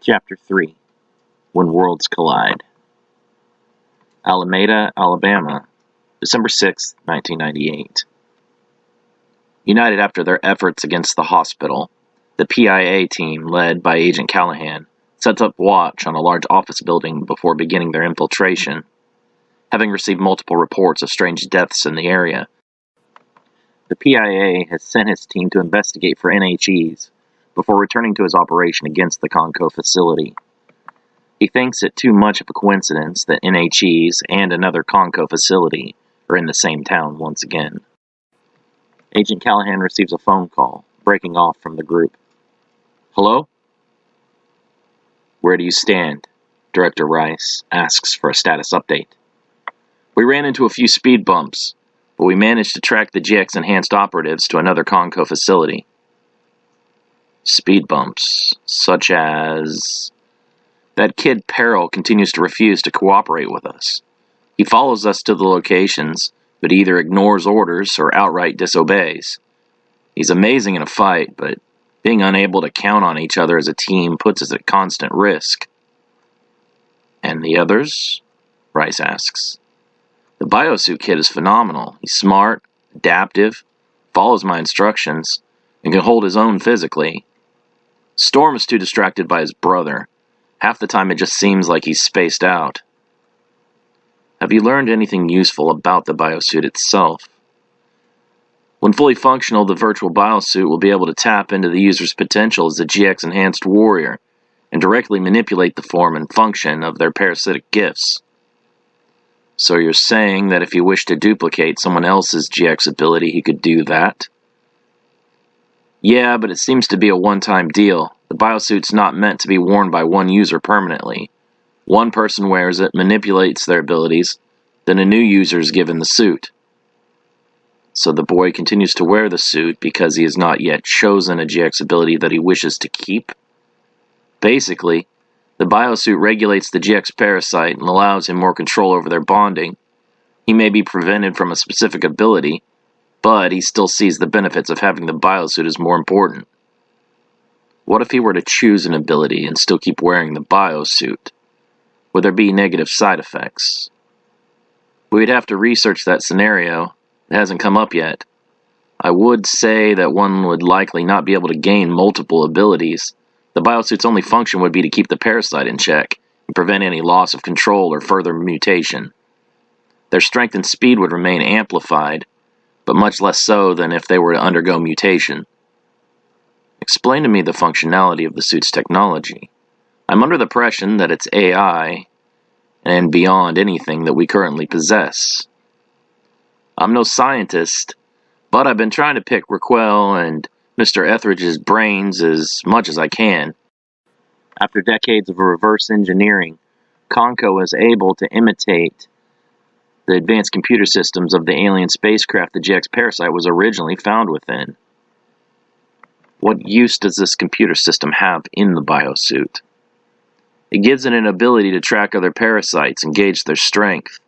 Chapter 3 When Worlds Collide. Alameda, Alabama, December 6, 1998. United after their efforts against the hospital, the PIA team, led by Agent Callahan, set up watch on a large office building before beginning their infiltration. Having received multiple reports of strange deaths in the area, the PIA has sent his team to investigate for NHEs before returning to his operation against the Conco facility. He thinks it too much of a coincidence that NHEs and another Conco facility are in the same town once again. Agent Callahan receives a phone call, breaking off from the group. Hello? Where do you stand? Director Rice asks for a status update. We ran into a few speed bumps, but we managed to track the GX-enhanced operatives to another Conco facility. Speed bumps, such as... That kid Peril continues to refuse to cooperate with us. He follows us to the locations, but either ignores orders or outright disobeys. He's amazing in a fight, but being unable to count on each other as a team puts us at constant risk. And the others? Rice asks. The biosuit kid is phenomenal. He's smart, adaptive, follows my instructions, and can hold his own physically. Storm is too distracted by his brother. Half the time it just seems like he's spaced out. Have you learned anything useful about the biosuit itself? When fully functional, the virtual biosuit will be able to tap into the user's potential as a GX-enhanced warrior and directly manipulate the form and function of their parasitic gifts. So you're saying that if he wished to duplicate someone else's GX ability, he could do that? Yeah, but it seems to be a one-time deal. The biosuit's not meant to be worn by one user permanently. One person wears it, manipulates their abilities, then a new user is given the suit. So the boy continues to wear the suit because he has not yet chosen a GX ability that he wishes to keep? Basically, the biosuit regulates the GX parasite and allows him more control over their bonding. He may be prevented from a specific ability, but he still sees the benefits of having the biosuit as more important. What if he were to choose an ability and still keep wearing the biosuit? Would there be negative side effects? We'd have to research that scenario. It hasn't come up yet. I would say that one would likely not be able to gain multiple abilities. The biosuit's only function would be to keep the parasite in check and prevent any loss of control or further mutation. Their strength and speed would remain amplified, but much less so than if they were to undergo mutation. Explain to me the functionality of the suit's technology. I'm under the impression that it's AI and beyond anything that we currently possess. I'm no scientist, but I've been trying to pick Raquel and Mr. Etheridge's brains as much as I can. After decades of reverse engineering, Conco was able to imitate the advanced computer systems of the alien spacecraft the GX parasite was originally found within. What use does this computer system have in the biosuit? It gives it an ability to track other parasites and gauge their strength.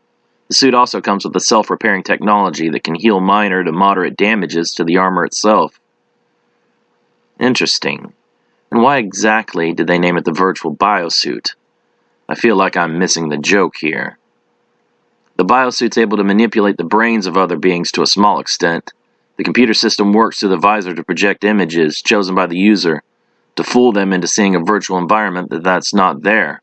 The suit also comes with a self-repairing technology that can heal minor to moderate damages to the armor itself. Interesting. And why exactly did they name it the virtual biosuit? I feel like I'm missing the joke here. The biosuit's able to manipulate the brains of other beings to a small extent. The computer system works through the visor to project images chosen by the user, to fool them into seeing a virtual environment that's not there.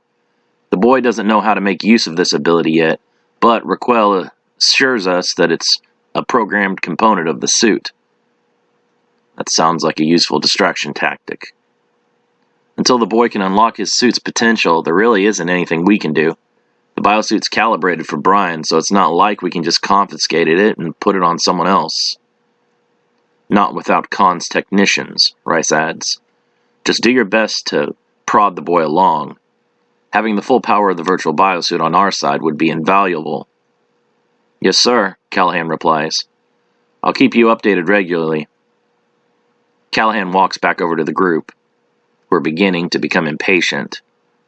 The boy doesn't know how to make use of this ability yet, but Raquel assures us that it's a programmed component of the suit. That sounds like a useful distraction tactic. Until the boy can unlock his suit's potential, there really isn't anything we can do. The biosuit's calibrated for Brian, so it's not like we can just confiscate it and put it on someone else. Not without Khan's technicians, Rice adds. Just do your best to prod the boy along. Having the full power of the virtual biosuit on our side would be invaluable. Yes, sir, Callahan replies. I'll keep you updated regularly. Callahan walks back over to the group, who are beginning to become impatient.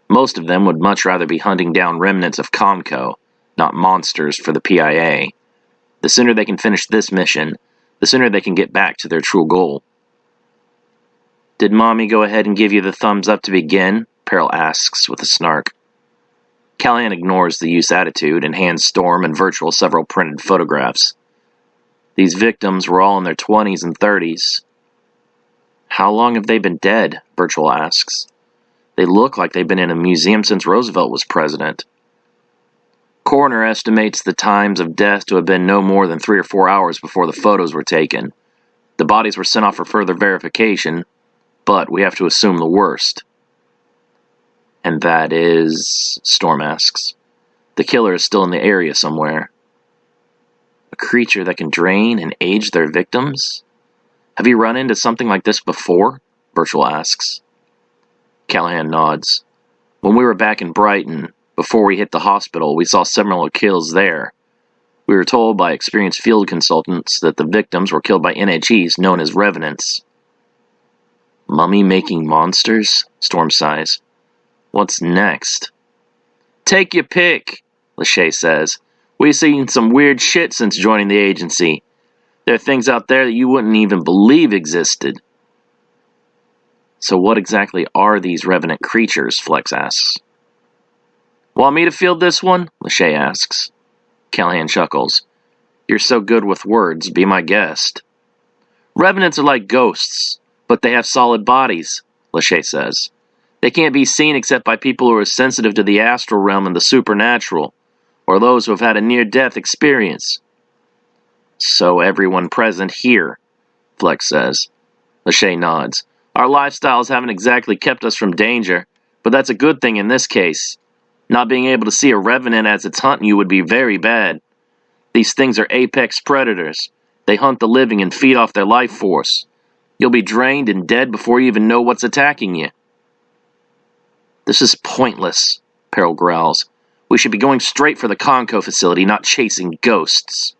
Most of them would much rather be hunting down remnants of Conco, not monsters for the PIA. The sooner they can finish this mission, the sooner they can get back to their true goal. Did Mommy go ahead and give you the thumbs up to begin? Peril asks with a snark. Callahan ignores the youth's attitude and hands Storm and Virtual several printed photographs. These victims were all in their 20s and 30s. How long have they been dead? Virtual asks. They look like they've been in a museum since Roosevelt was president. Coroner estimates the times of death to have been no more than 3 or 4 hours before the photos were taken. The bodies were sent off for further verification, but we have to assume the worst. And that is, Storm asks. The killer is still in the area somewhere. A creature that can drain and age their victims? Have you run into something like this before? Virtual asks. Callahan nods. When we were back in Brighton, before we hit the hospital, we saw similar kills there. We were told by experienced field consultants that the victims were killed by NHEs known as revenants. Mummy-making monsters? Storm sighs. What's next? Take your pick, Lachey says. We've seen some weird shit since joining the agency. There are things out there that you wouldn't even believe existed. So what exactly are these revenant creatures? Flex asks. Want me to field this one? Lachey asks. Callahan chuckles. You're so good with words, be my guest. Revenants are like ghosts, but they have solid bodies, Lachey says. They can't be seen except by people who are sensitive to the astral realm and the supernatural, or those who have had a near-death experience. So everyone present here, Flex says. Lachey nods. Our lifestyles haven't exactly kept us from danger, but that's a good thing in this case. Not being able to see a revenant as it's hunting you would be very bad. These things are apex predators. They hunt the living and feed off their life force. You'll be drained and dead before you even know what's attacking you. This is pointless, Peril growls. We should be going straight for the Conco facility, not chasing ghosts.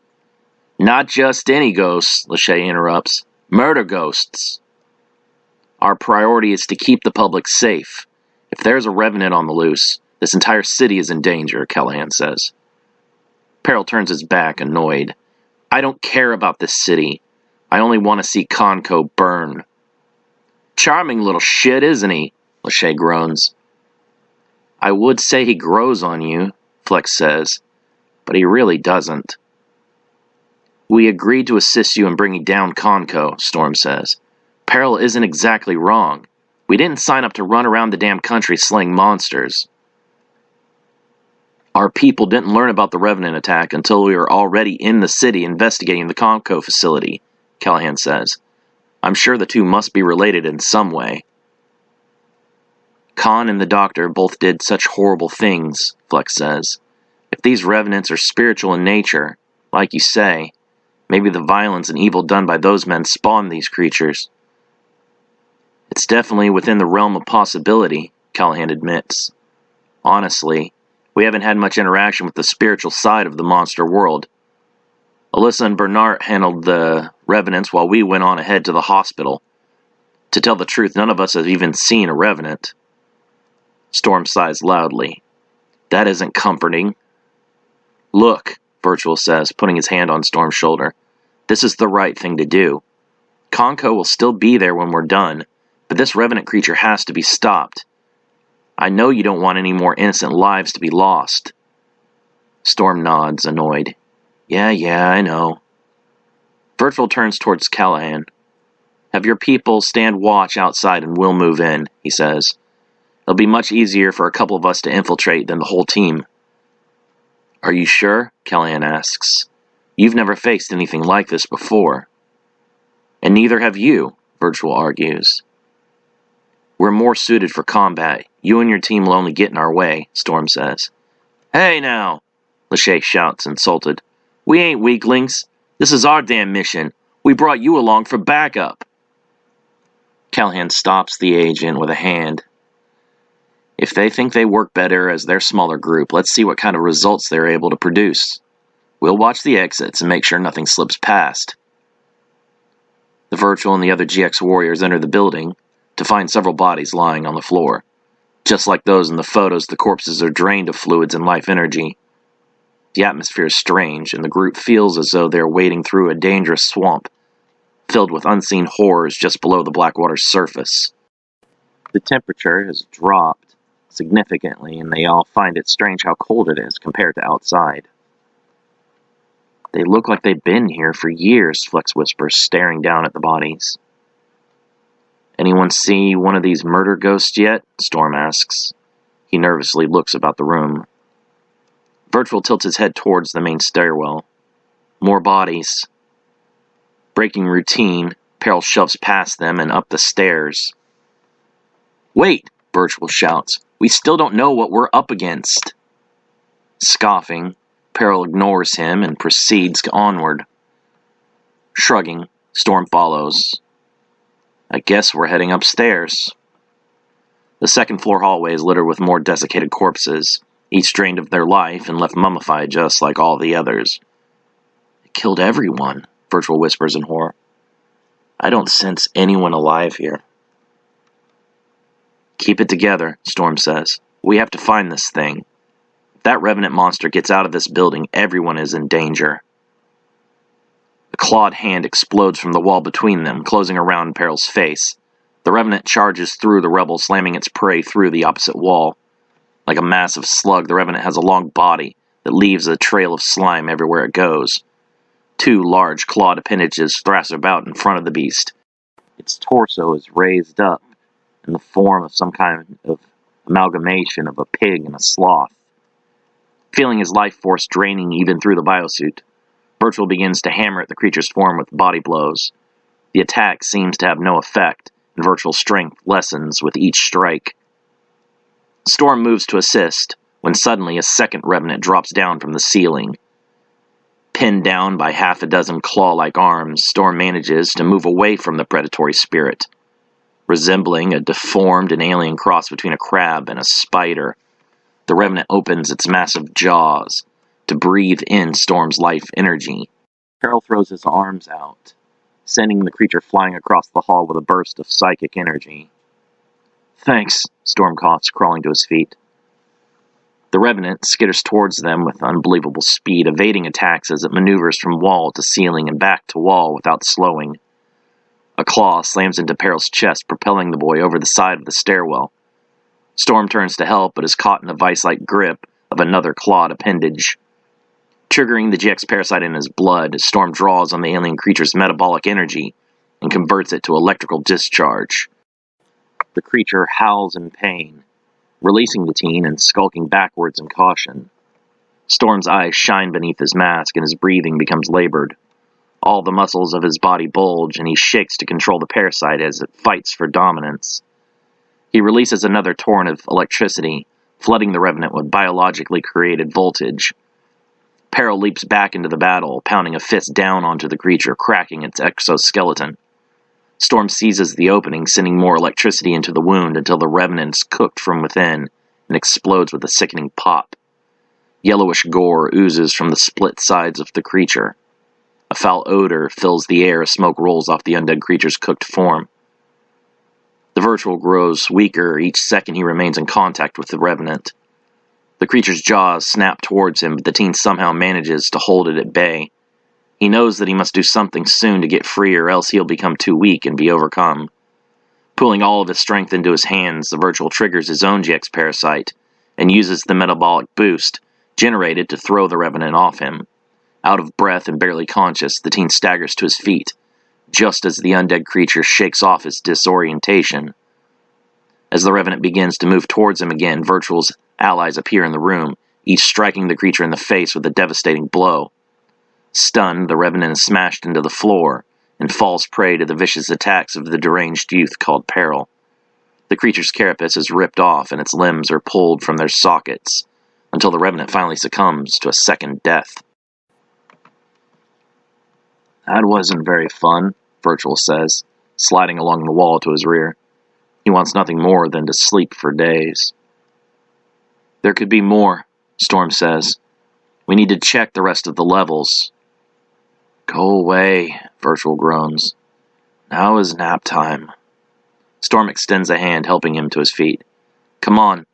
Not just any ghosts, Lachey interrupts. Murder ghosts. Our priority is to keep the public safe. If there's a revenant on the loose, this entire city is in danger, Callahan says. Peril turns his back, annoyed. I don't care about this city. I only want to see Conco burn. Charming little shit, isn't he? Lachey groans. I would say he grows on you, Flex says, but he really doesn't. We agreed to assist you in bringing down Conco, Storm says. Peril isn't exactly wrong. We didn't sign up to run around the damn country slaying monsters. Our people didn't learn about the Revenant attack until we were already in the city investigating the Conco facility, Callahan says. I'm sure the two must be related in some way. Khan and the Doctor both did such horrible things, Flex says. If these revenants are spiritual in nature, like you say, maybe the violence and evil done by those men spawned these creatures. It's definitely within the realm of possibility, Callahan admits. Honestly, we haven't had much interaction with the spiritual side of the monster world. Alyssa and Bernard handled the revenants while we went on ahead to the hospital. To tell the truth, none of us have even seen a revenant. Storm sighs loudly. That isn't comforting. Look, Virtual says, putting his hand on Storm's shoulder. This is the right thing to do. Conco will still be there when we're done, but this revenant creature has to be stopped. I know you don't want any more innocent lives to be lost. Storm nods, annoyed. Yeah, I know. Virtual turns towards Callahan. Have your people stand watch outside and we'll move in, he says. It'll be much easier for a couple of us to infiltrate than the whole team. Are you sure? Callahan asks. You've never faced anything like this before. And neither have you, Virtual argues. We're more suited for combat. You and your team will only get in our way, Storm says. Hey now, Lachey shouts, insulted. We ain't weaklings. This is our damn mission. We brought you along for backup. Callahan stops the agent with a hand. If they think they work better as their smaller group, let's see what kind of results they're able to produce. We'll watch the exits and make sure nothing slips past. The Virtual and the other GX warriors enter the building to find several bodies lying on the floor. Just like those in the photos, the corpses are drained of fluids and life energy. The atmosphere is strange, and the group feels as though they are wading through a dangerous swamp, filled with unseen horrors just below the Blackwater's surface. The temperature has dropped, significantly, and they all find it strange how cold it is compared to outside. They look like they've been here for years, Flex whispers, staring down at the bodies. Anyone see one of these murder ghosts yet? Storm asks. He nervously looks about the room. Virtual tilts his head towards the main stairwell. More bodies. Breaking routine, Peril shoves past them and up the stairs. Wait, Virtual shouts. We still don't know what we're up against. Scoffing, Peril ignores him and proceeds onward. Shrugging, Storm follows. I guess we're heading upstairs. The second-floor hallway is littered with more desiccated corpses, each drained of their life and left mummified just like all the others. It killed everyone, Virtual whispers in horror. I don't sense anyone alive here. Keep it together, Storm says. We have to find this thing. If that revenant monster gets out of this building, everyone is in danger. A clawed hand explodes from the wall between them, closing around Peril's face. The revenant charges through the rebel, slamming its prey through the opposite wall. Like a massive slug, the revenant has a long body that leaves a trail of slime everywhere it goes. Two large clawed appendages thrash about in front of the beast. Its torso is raised up in the form of some kind of amalgamation of a pig and a sloth. Feeling his life force draining even through the biosuit, Virtual begins to hammer at the creature's form with body blows. The attack seems to have no effect, and Virtual's strength lessens with each strike. Storm moves to assist, when suddenly a second revenant drops down from the ceiling. Pinned down by half a dozen claw-like arms, Storm manages to move away from the predatory spirit. Resembling a deformed and alien cross between a crab and a spider, the revenant opens its massive jaws to breathe in Storm's life energy. Peril throws his arms out, sending the creature flying across the hall with a burst of psychic energy. Thanks, Storm coughs, crawling to his feet. The revenant skitters towards them with unbelievable speed, evading attacks as it maneuvers from wall to ceiling and back to wall without slowing. A claw slams into Peril's chest, propelling the boy over the side of the stairwell. Storm turns to help, but is caught in the vice-like grip of another clawed appendage. Triggering the GX parasite in his blood, Storm draws on the alien creature's metabolic energy and converts it to electrical discharge. The creature howls in pain, releasing the teen and skulking backwards in caution. Storm's eyes shine beneath his mask, and his breathing becomes labored. All the muscles of his body bulge, and he shakes to control the parasite as it fights for dominance. He releases another torrent of electricity, flooding the revenant with biologically created voltage. Peril leaps back into the battle, pounding a fist down onto the creature, cracking its exoskeleton. Storm seizes the opening, sending more electricity into the wound until the revenant is cooked from within and explodes with a sickening pop. Yellowish gore oozes from the split sides of the creature. A foul odor fills the air as smoke rolls off the undead creature's cooked form. The Virtual grows weaker each second he remains in contact with the revenant. The creature's jaws snap towards him, but the teen somehow manages to hold it at bay. He knows that he must do something soon to get free, or else he'll become too weak and be overcome. Pulling all of his strength into his hands, the Virtual triggers his own GX parasite and uses the metabolic boost generated to throw the revenant off him. Out of breath and barely conscious, the teen staggers to his feet, just as the undead creature shakes off his disorientation. As the revenant begins to move towards him again, Virtual's allies appear in the room, each striking the creature in the face with a devastating blow. Stunned, the revenant is smashed into the floor and falls prey to the vicious attacks of the deranged youth called Peril. The creature's carapace is ripped off and its limbs are pulled from their sockets, until the revenant finally succumbs to a second death. That wasn't very fun, Virtual says, sliding along the wall to his rear. He wants nothing more than to sleep for days. There could be more, Storm says. We need to check the rest of the levels. Go away, Virtual groans. Now is nap time. Storm extends a hand, helping him to his feet. Come on.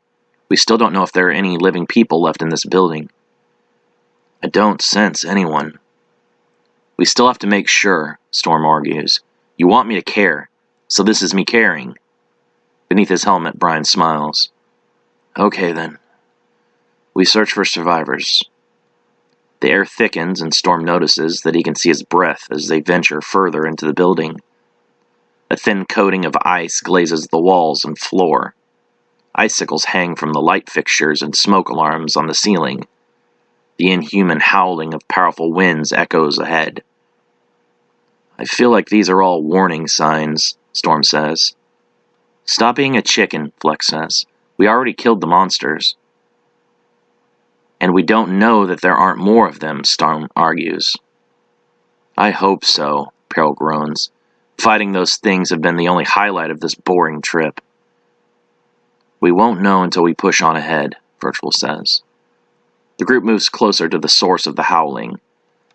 We still don't know if there are any living people left in this building. I don't sense anyone. We still have to make sure, Storm argues. You want me to care, so this is me caring. Beneath his helmet, Brian smiles. Okay then. We search for survivors. The air thickens and Storm notices that he can see his breath as they venture further into the building. A thin coating of ice glazes the walls and floor. Icicles hang from the light fixtures and smoke alarms on the ceiling. The inhuman howling of powerful winds echoes ahead. I feel like these are all warning signs, Storm says. Stop being a chicken, Flex says. We already killed the monsters. And we don't know that there aren't more of them, Storm argues. I hope so, Peril groans. Fighting those things have been the only highlight of this boring trip. We won't know until we push on ahead, Virtual says. The group moves closer to the source of the howling.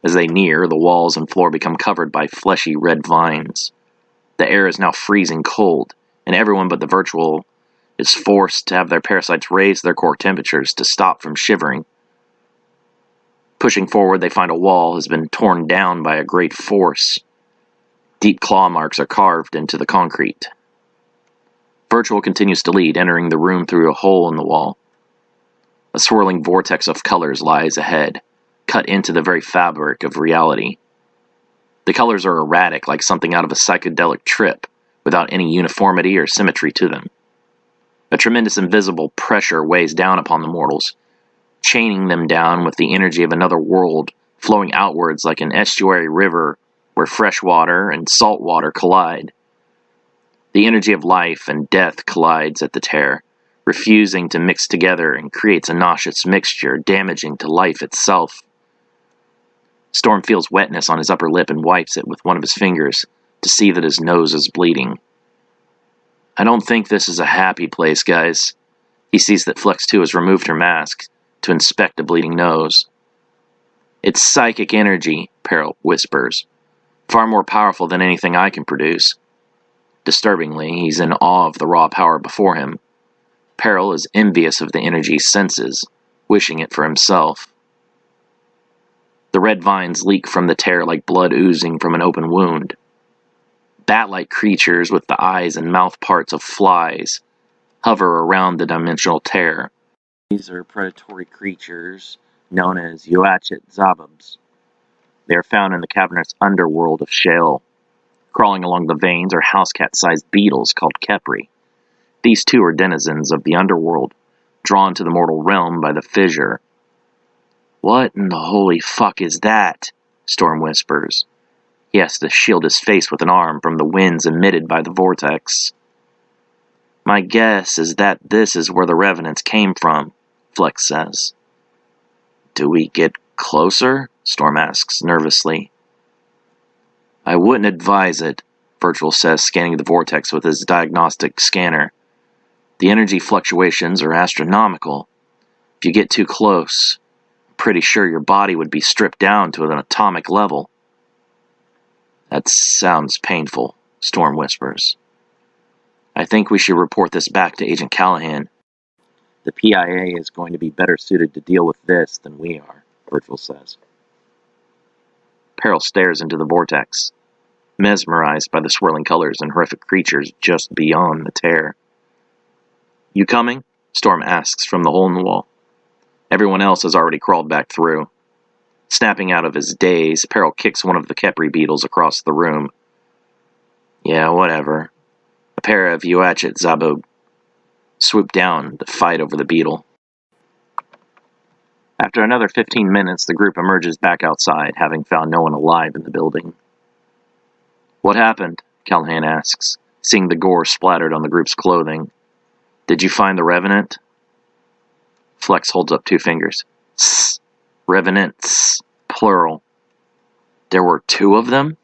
As they near, the walls and floor become covered by fleshy red vines. The air is now freezing cold, and everyone but the Virtual is forced to have their parasites raise their core temperatures to stop from shivering. Pushing forward, they find a wall has been torn down by a great force. Deep claw marks are carved into the concrete. Virtual continues to lead, entering the room through a hole in the wall. A swirling vortex of colors lies ahead, cut into the very fabric of reality. The colors are erratic, like something out of a psychedelic trip, without any uniformity or symmetry to them. A tremendous invisible pressure weighs down upon the mortals, chaining them down with the energy of another world, flowing outwards like an estuary river where fresh water and salt water collide. The energy of life and death collides at the tear, refusing to mix together, and creates a nauseous mixture, damaging to life itself. Storm feels wetness on his upper lip and wipes it with one of his fingers to see that his nose is bleeding. I don't think this is a happy place, guys. He sees that Flex 2 has removed her mask to inspect a bleeding nose. It's psychic energy, Peril whispers. Far more powerful than anything I can produce. Disturbingly, he's in awe of the raw power before him. Peril is envious of the energy he senses, wishing it for himself. The red vines leak from the tear like blood oozing from an open wound. Bat-like creatures with the eyes and mouth parts of flies hover around the dimensional tear. These are predatory creatures known as Yoachet Zababs. They are found in the cavernous underworld of Sheol. Crawling along the veins are housecat-sized beetles called Kepri. These too are denizens of the underworld, drawn to the mortal realm by the fissure. What in the holy fuck is that? Storm whispers. He has to shield his face with an arm from the winds emitted by the vortex. My guess is that this is where the revenants came from, Flex says. Do we get closer? Storm asks nervously. I wouldn't advise it, Virtual says, scanning the vortex with his diagnostic scanner. The energy fluctuations are astronomical. If you get too close, I'm pretty sure your body would be stripped down to an atomic level. That sounds painful, Storm whispers. I think we should report this back to Agent Callahan. The PIA is going to be better suited to deal with this than we are, Virtual says. Peril stares into the vortex, mesmerized by the swirling colors and horrific creatures just beyond the tear. You coming? Storm asks from the hole in the wall. Everyone else has already crawled back through. Snapping out of his daze, Peril kicks one of the Kepri beetles across the room. Yeah, whatever. A pair of Yoachet Zabub swoop down to fight over the beetle. After another 15 minutes, the group emerges back outside, having found no one alive in the building. What happened? Callahan asks, seeing the gore splattered on the group's clothing. Did you find the Revenant? Flex holds up 2 fingers. Tss. Revenants. Plural. There were 2 of them?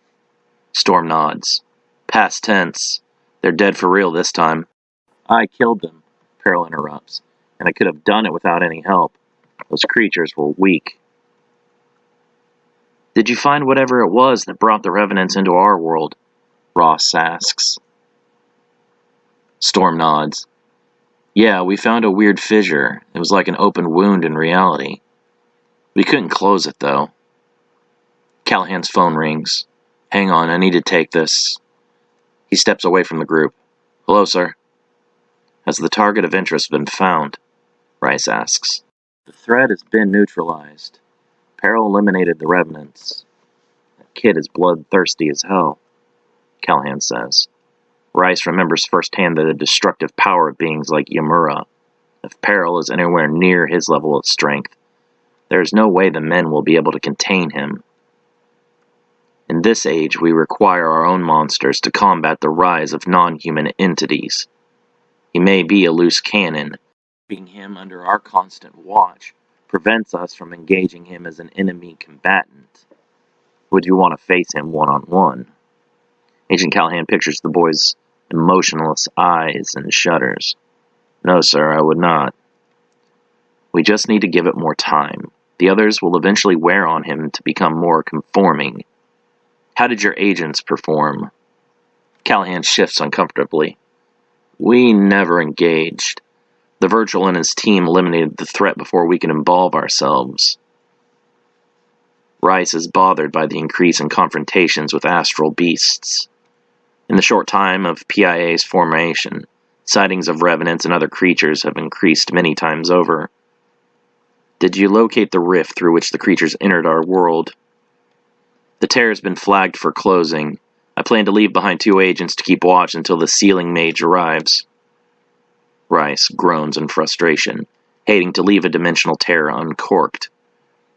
Storm nods. Past tense. They're dead for real this time. I killed them, Peril interrupts, and I could have done it without any help. Those creatures were weak. Did you find whatever it was that brought the Revenants into our world? Ross asks. Storm nods. Yeah, we found a weird fissure. It was like an open wound in reality. We couldn't close it, though. Callahan's phone rings. Hang on, I need to take this. He steps away from the group. Hello, sir. Has the target of interest been found? Rice asks. The threat has been neutralized. Peril eliminated the revenants. That kid is bloodthirsty as hell, Callahan says. Rice remembers firsthand the destructive power of beings like Yamura. If Peril is anywhere near his level of strength, there is no way the men will be able to contain him. In this age, we require our own monsters to combat the rise of non-human entities. He may be a loose cannon. Keeping him under our constant watch prevents us from engaging him as an enemy combatant. Would you want to face him one-on-one? Agent Callahan pictures the boy's emotionless eyes and shudders. No, sir, I would not. We just need to give it more time. The others will eventually wear on him to become more conforming. How did your agents perform? Callahan shifts uncomfortably. We never engaged. The Virtual and his team eliminated the threat before we can involve ourselves. Rice is bothered by the increase in confrontations with astral beasts. In the short time of PIA's formation, sightings of revenants and other creatures have increased many times over. Did you locate the rift through which the creatures entered our world? The tear has been flagged for closing. I plan to leave behind 2 agents to keep watch until the sealing mage arrives. Rice groans in frustration, hating to leave a dimensional tear uncorked.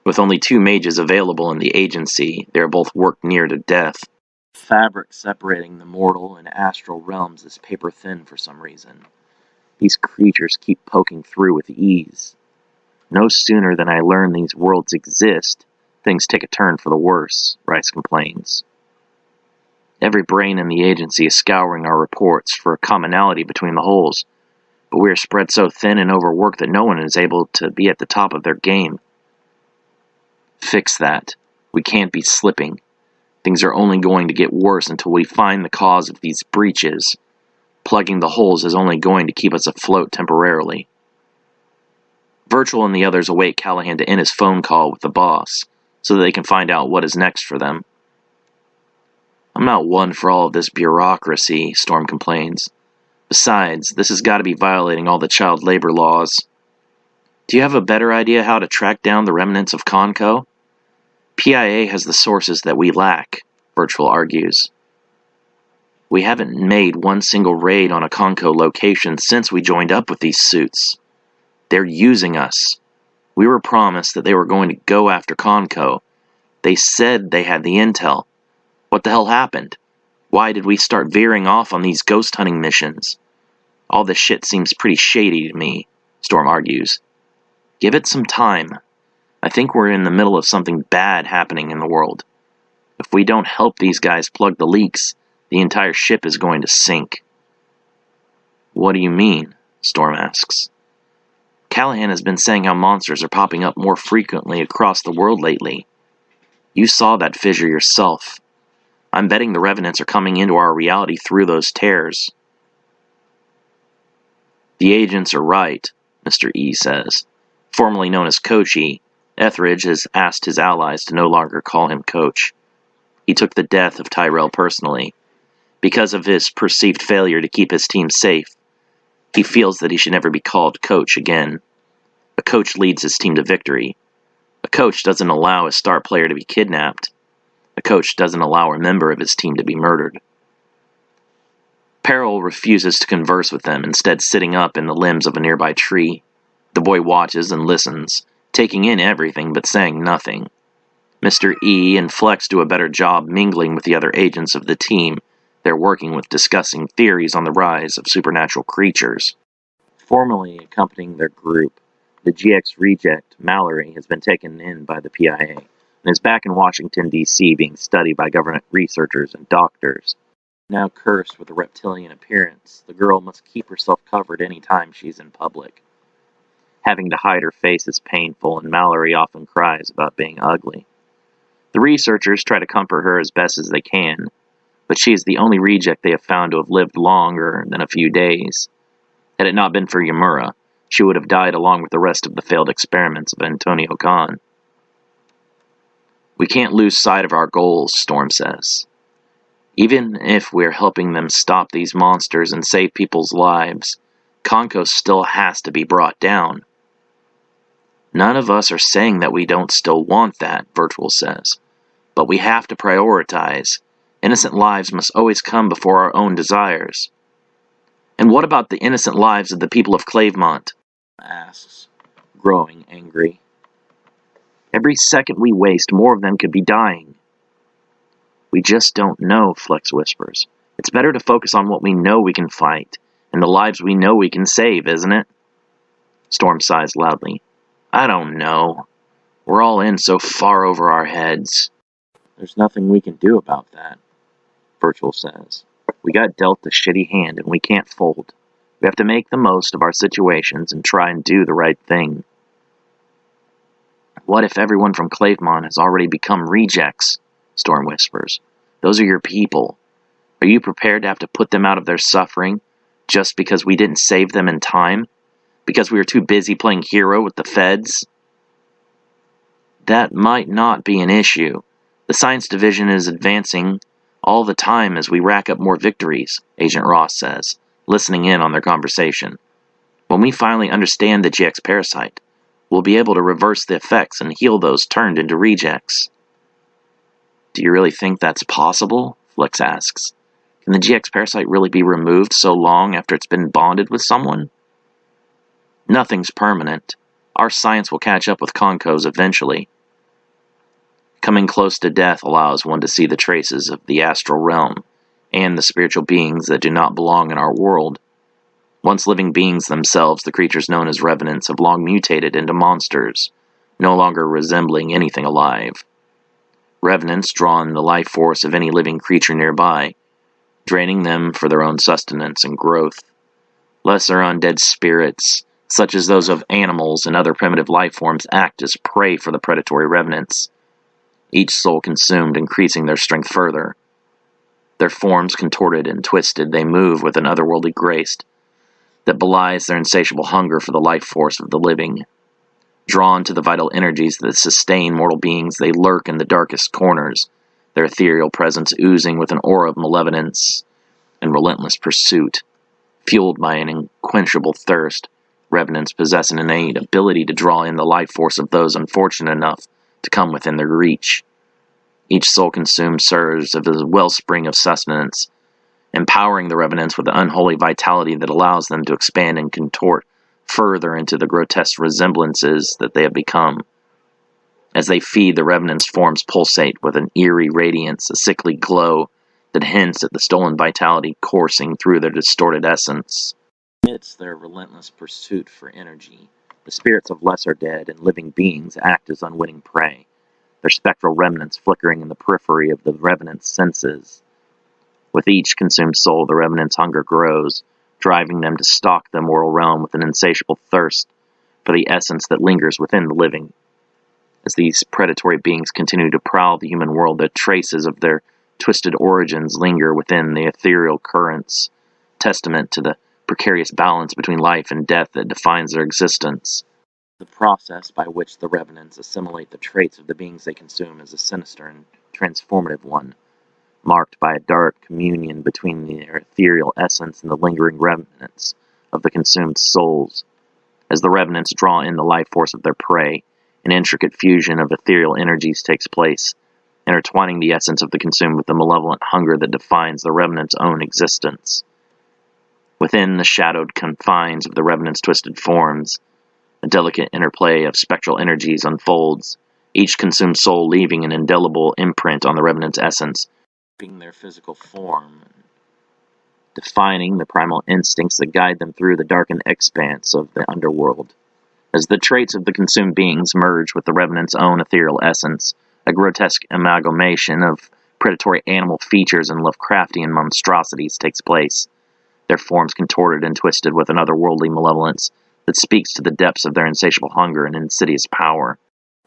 With only 2 mages available in the agency, they are both worked near to death. The fabric separating the mortal and astral realms is paper-thin for some reason. These creatures keep poking through with ease. No sooner than I learn these worlds exist, things take a turn for the worse, Rice complains. Every brain in the agency is scouring our reports for a commonality between the holes, but we are spread so thin and overworked that no one is able to be at the top of their game. Fix that. We can't be slipping. Things are only going to get worse until we find the cause of these breaches. Plugging the holes is only going to keep us afloat temporarily. Virtual and the others await Callahan to end his phone call with the boss, so that they can find out what is next for them. I'm not one for all of this bureaucracy, Storm complains. Besides, this has got to be violating all the child labor laws. Do you have a better idea how to track down the remnants of Conco? PIA has the sources that we lack, Virtual argues. We haven't made one single raid on a Conco location since we joined up with these suits. They're using us. We were promised that they were going to go after Conco. They said they had the intel. What the hell happened? Why did we start veering off on these ghost hunting missions? All this shit seems pretty shady to me, Storm argues. Give it some time. I think we're in the middle of something bad happening in the world. If we don't help these guys plug the leaks, the entire ship is going to sink. What do you mean? Storm asks. Callahan has been saying how monsters are popping up more frequently across the world lately. You saw that fissure yourself. I'm betting the revenants are coming into our reality through those tears. The agents are right, Mr. E says. Formerly known as Coach E, Etheridge has asked his allies to no longer call him Coach. He took the death of Tyrell personally. Because of his perceived failure to keep his team safe, he feels that he should never be called Coach again. A coach leads his team to victory. A coach doesn't allow a star player to be kidnapped. A coach doesn't allow a member of his team to be murdered. Peril refuses to converse with them, instead sitting up in the limbs of a nearby tree. The boy watches and listens, taking in everything but saying nothing. Mr. E and Flex do a better job mingling with the other agents of the team. They're working with discussing theories on the rise of supernatural creatures. Formally accompanying their group, the GX reject, Mallory, has been taken in by the PIA and is back in Washington, D.C. being studied by government researchers and doctors. Now cursed with a reptilian appearance, the girl must keep herself covered any time she's in public. Having to hide her face is painful, and Mallory often cries about being ugly. The researchers try to comfort her as best as they can, but she is the only reject they have found to have lived longer than a few days. Had it not been for Yamura, she would have died along with the rest of the failed experiments of Antonio Khan. We can't lose sight of our goals, Storm says. Even if we're helping them stop these monsters and save people's lives, Conco still has to be brought down. None of us are saying that we don't still want that, Virtual says. But we have to prioritize. Innocent lives must always come before our own desires. And what about the innocent lives of the people of Clavemont? Asks, growing angry. Every second we waste, more of them could be dying. We just don't know, Flex whispers. It's better to focus on what we know we can fight, and the lives we know we can save, isn't it? Storm sighs loudly. I don't know. We're all in so far over our heads. There's nothing we can do about that, Virtual says. We got dealt a shitty hand and we can't fold. We have to make the most of our situations and try and do the right thing. What if everyone from Clavemont has already become rejects? Storm whispers. Those are your people. Are you prepared to have to put them out of their suffering just because we didn't save them in time? Because we were too busy playing hero with the feds? That might not be an issue. The science division is advancing all the time as we rack up more victories, Agent Ross says, listening in on their conversation. When we finally understand the GX parasite, we'll be able to reverse the effects and heal those turned into rejects. Do you really think that's possible? Flex asks. Can the GX parasite really be removed so long after it's been bonded with someone? Nothing's permanent. Our science will catch up with Conco's eventually. Coming close to death allows one to see the traces of the astral realm and the spiritual beings that do not belong in our world. Once living beings themselves, the creatures known as revenants have long mutated into monsters, no longer resembling anything alive. Revenants draw on the life force of any living creature nearby, draining them for their own sustenance and growth. Lesser undead spirits, such as those of animals and other primitive life forms, act as prey for the predatory revenants, each soul consumed, increasing their strength further. Their forms contorted and twisted, they move with an otherworldly grace that belies their insatiable hunger for the life force of the living. Drawn to the vital energies that sustain mortal beings, they lurk in the darkest corners, their ethereal presence oozing with an aura of malevolence and relentless pursuit. Fueled by an unquenchable thirst, revenants possess an innate ability to draw in the life force of those unfortunate enough to come within their reach. Each soul consumed serves as a wellspring of sustenance, empowering the revenants with the unholy vitality that allows them to expand and contort further into the grotesque resemblances that they have become. As they feed, the revenants' forms pulsate with an eerie radiance, a sickly glow that hints at the stolen vitality coursing through their distorted essence. Amidst their relentless pursuit for energy, the spirits of lesser dead and living beings act as unwitting prey, their spectral remnants flickering in the periphery of the revenant's senses. With each consumed soul, the revenant's hunger grows, driving them to stalk the mortal realm with an insatiable thirst for the essence that lingers within the living. As these predatory beings continue to prowl the human world, the traces of their twisted origins linger within the ethereal currents, testament to the precarious balance between life and death that defines their existence. The process by which the revenants assimilate the traits of the beings they consume is a sinister and transformative one, marked by a dark communion between their ethereal essence and the lingering remnants of the consumed souls. As the revenants draw in the life force of their prey, an intricate fusion of ethereal energies takes place, intertwining the essence of the consumed with the malevolent hunger that defines the revenant's own existence. Within the shadowed confines of the revenant's twisted forms, a delicate interplay of spectral energies unfolds, each consumed soul leaving an indelible imprint on the revenant's essence, shaping their physical form, defining the primal instincts that guide them through the darkened expanse of the underworld. As the traits of the consumed beings merge with the revenant's own ethereal essence, a grotesque amalgamation of predatory animal features and Lovecraftian monstrosities takes place, their forms contorted and twisted with an otherworldly malevolence that speaks to the depths of their insatiable hunger and insidious power.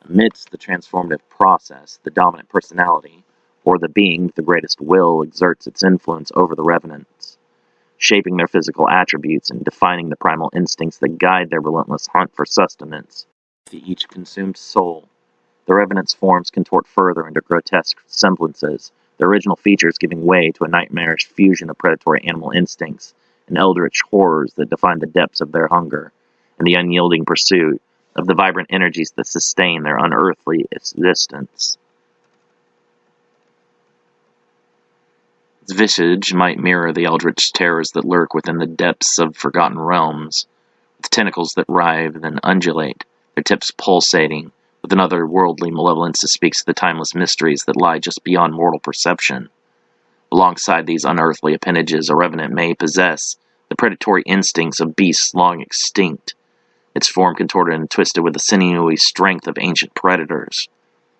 Amidst the transformative process, the dominant personality, or the being with the greatest will, exerts its influence over the revenants, shaping their physical attributes and defining the primal instincts that guide their relentless hunt for sustenance. To each consumed soul, the revenant's forms contort further into grotesque semblances, their original features giving way to a nightmarish fusion of predatory animal instincts and eldritch horrors that define the depths of their hunger and the unyielding pursuit of the vibrant energies that sustain their unearthly existence. Its visage might mirror the eldritch terrors that lurk within the depths of forgotten realms, with tentacles that writhe and undulate, their tips pulsating, with an otherworldly malevolence that speaks to the timeless mysteries that lie just beyond mortal perception. Alongside these unearthly appendages, a revenant may possess the predatory instincts of beasts long extinct, its form contorted and twisted with the sinewy strength of ancient predators.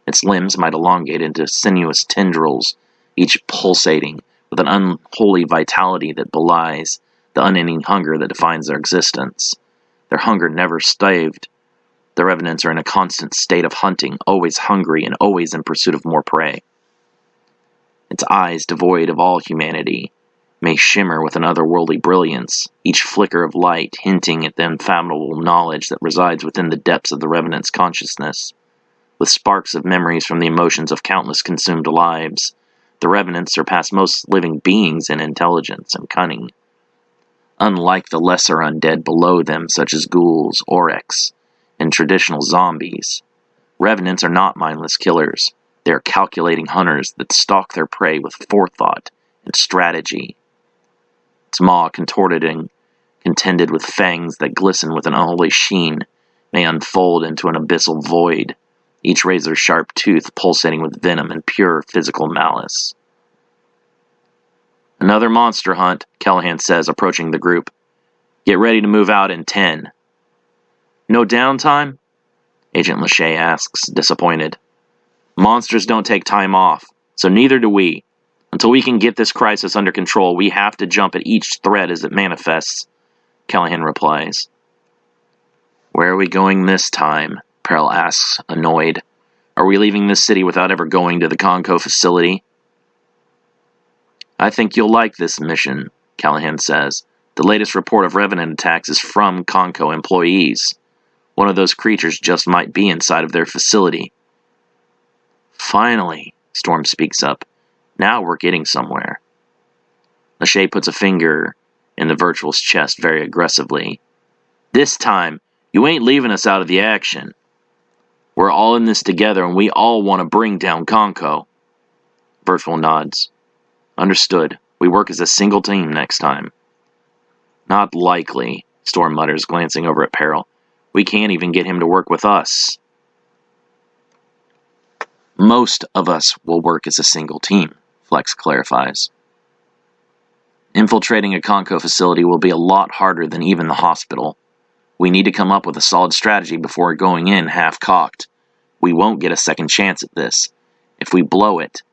Its limbs might elongate into sinuous tendrils, each pulsating with an unholy vitality that belies the unending hunger that defines their existence. Their hunger never staved. The revenants are in a constant state of hunting, always hungry and always in pursuit of more prey. Its eyes, devoid of all humanity, may shimmer with an otherworldly brilliance, each flicker of light hinting at the unfathomable knowledge that resides within the depths of the revenant's consciousness. With sparks of memories from the emotions of countless consumed lives, the revenants surpass most living beings in intelligence and cunning. Unlike the lesser undead below them, such as ghouls, oryx, and traditional zombies, revenants are not mindless killers. They are calculating hunters that stalk their prey with forethought and strategy. Its maw, contorted and contended with fangs that glisten with an unholy sheen, may unfold into an abyssal void, each razor-sharp tooth pulsating with venom and pure physical malice. "Another monster hunt," Callahan says, approaching the group. "Get ready to move out in 10. "No downtime?" Agent Lachey asks, disappointed. "Monsters don't take time off, so neither do we. Until we can get this crisis under control, we have to jump at each threat as it manifests," Callahan replies. "Where are we going this time?" Pearl asks, annoyed. "Are we leaving this city without ever going to the Conco facility?" "I think you'll like this mission," Callahan says. "The latest report of Revenant attacks is from Conco employees. One of those creatures just might be inside of their facility." "Finally," Storm speaks up. "Now we're getting somewhere." Lachey puts a finger in the virtual's chest very aggressively. "This time, you ain't leaving us out of the action. We're all in this together and we all want to bring down Conco." Virtual nods. "Understood. We work as a single team next time." "Not likely," Storm mutters, glancing over at Peril. "We can't even get him to work with us." "Most of us will work as a single team," Flex clarifies. "Infiltrating a Conco facility will be a lot harder than even the hospital. We need to come up with a solid strategy before going in half-cocked. We won't get a second chance at this. If we blow it,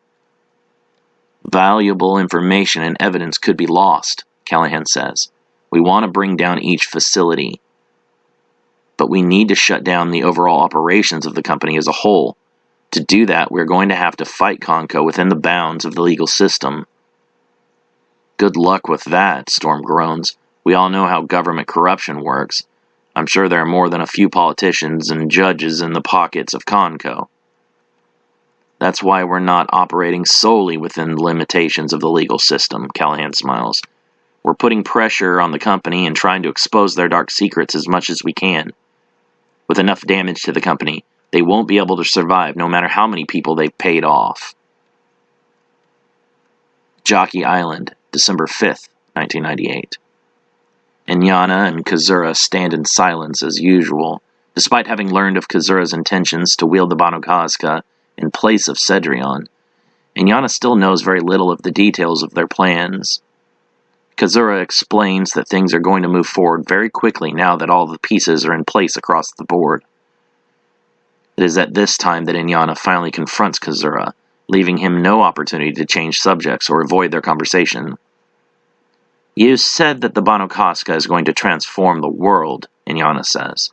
valuable information and evidence could be lost," Callahan says. "We want to bring down each facility, but we need to shut down the overall operations of the company as a whole. To do that, we're going to have to fight Conco within the bounds of the legal system." "Good luck with that," Storm groans. "We all know how government corruption works. I'm sure there are more than a few politicians and judges in the pockets of Conco." "That's why we're not operating solely within the limitations of the legal system," Callahan smiles. "We're putting pressure on the company and trying to expose their dark secrets as much as we can. With enough damage to the company, they won't be able to survive no matter how many people they've paid off." Jockey Island, December 5th, 1998. Inyana and Kazura stand in silence as usual, despite having learned of Kazura's intentions to wield the Banu Kazka in place of Cedrion. Inyana still knows very little of the details of their plans. Kazura explains that things are going to move forward very quickly now that all the pieces are in place across the board. It is at this time that Inyana finally confronts Kazura, leaving him no opportunity to change subjects or avoid their conversation. "You said that the Banu Kazka is going to transform the world," Inyana says.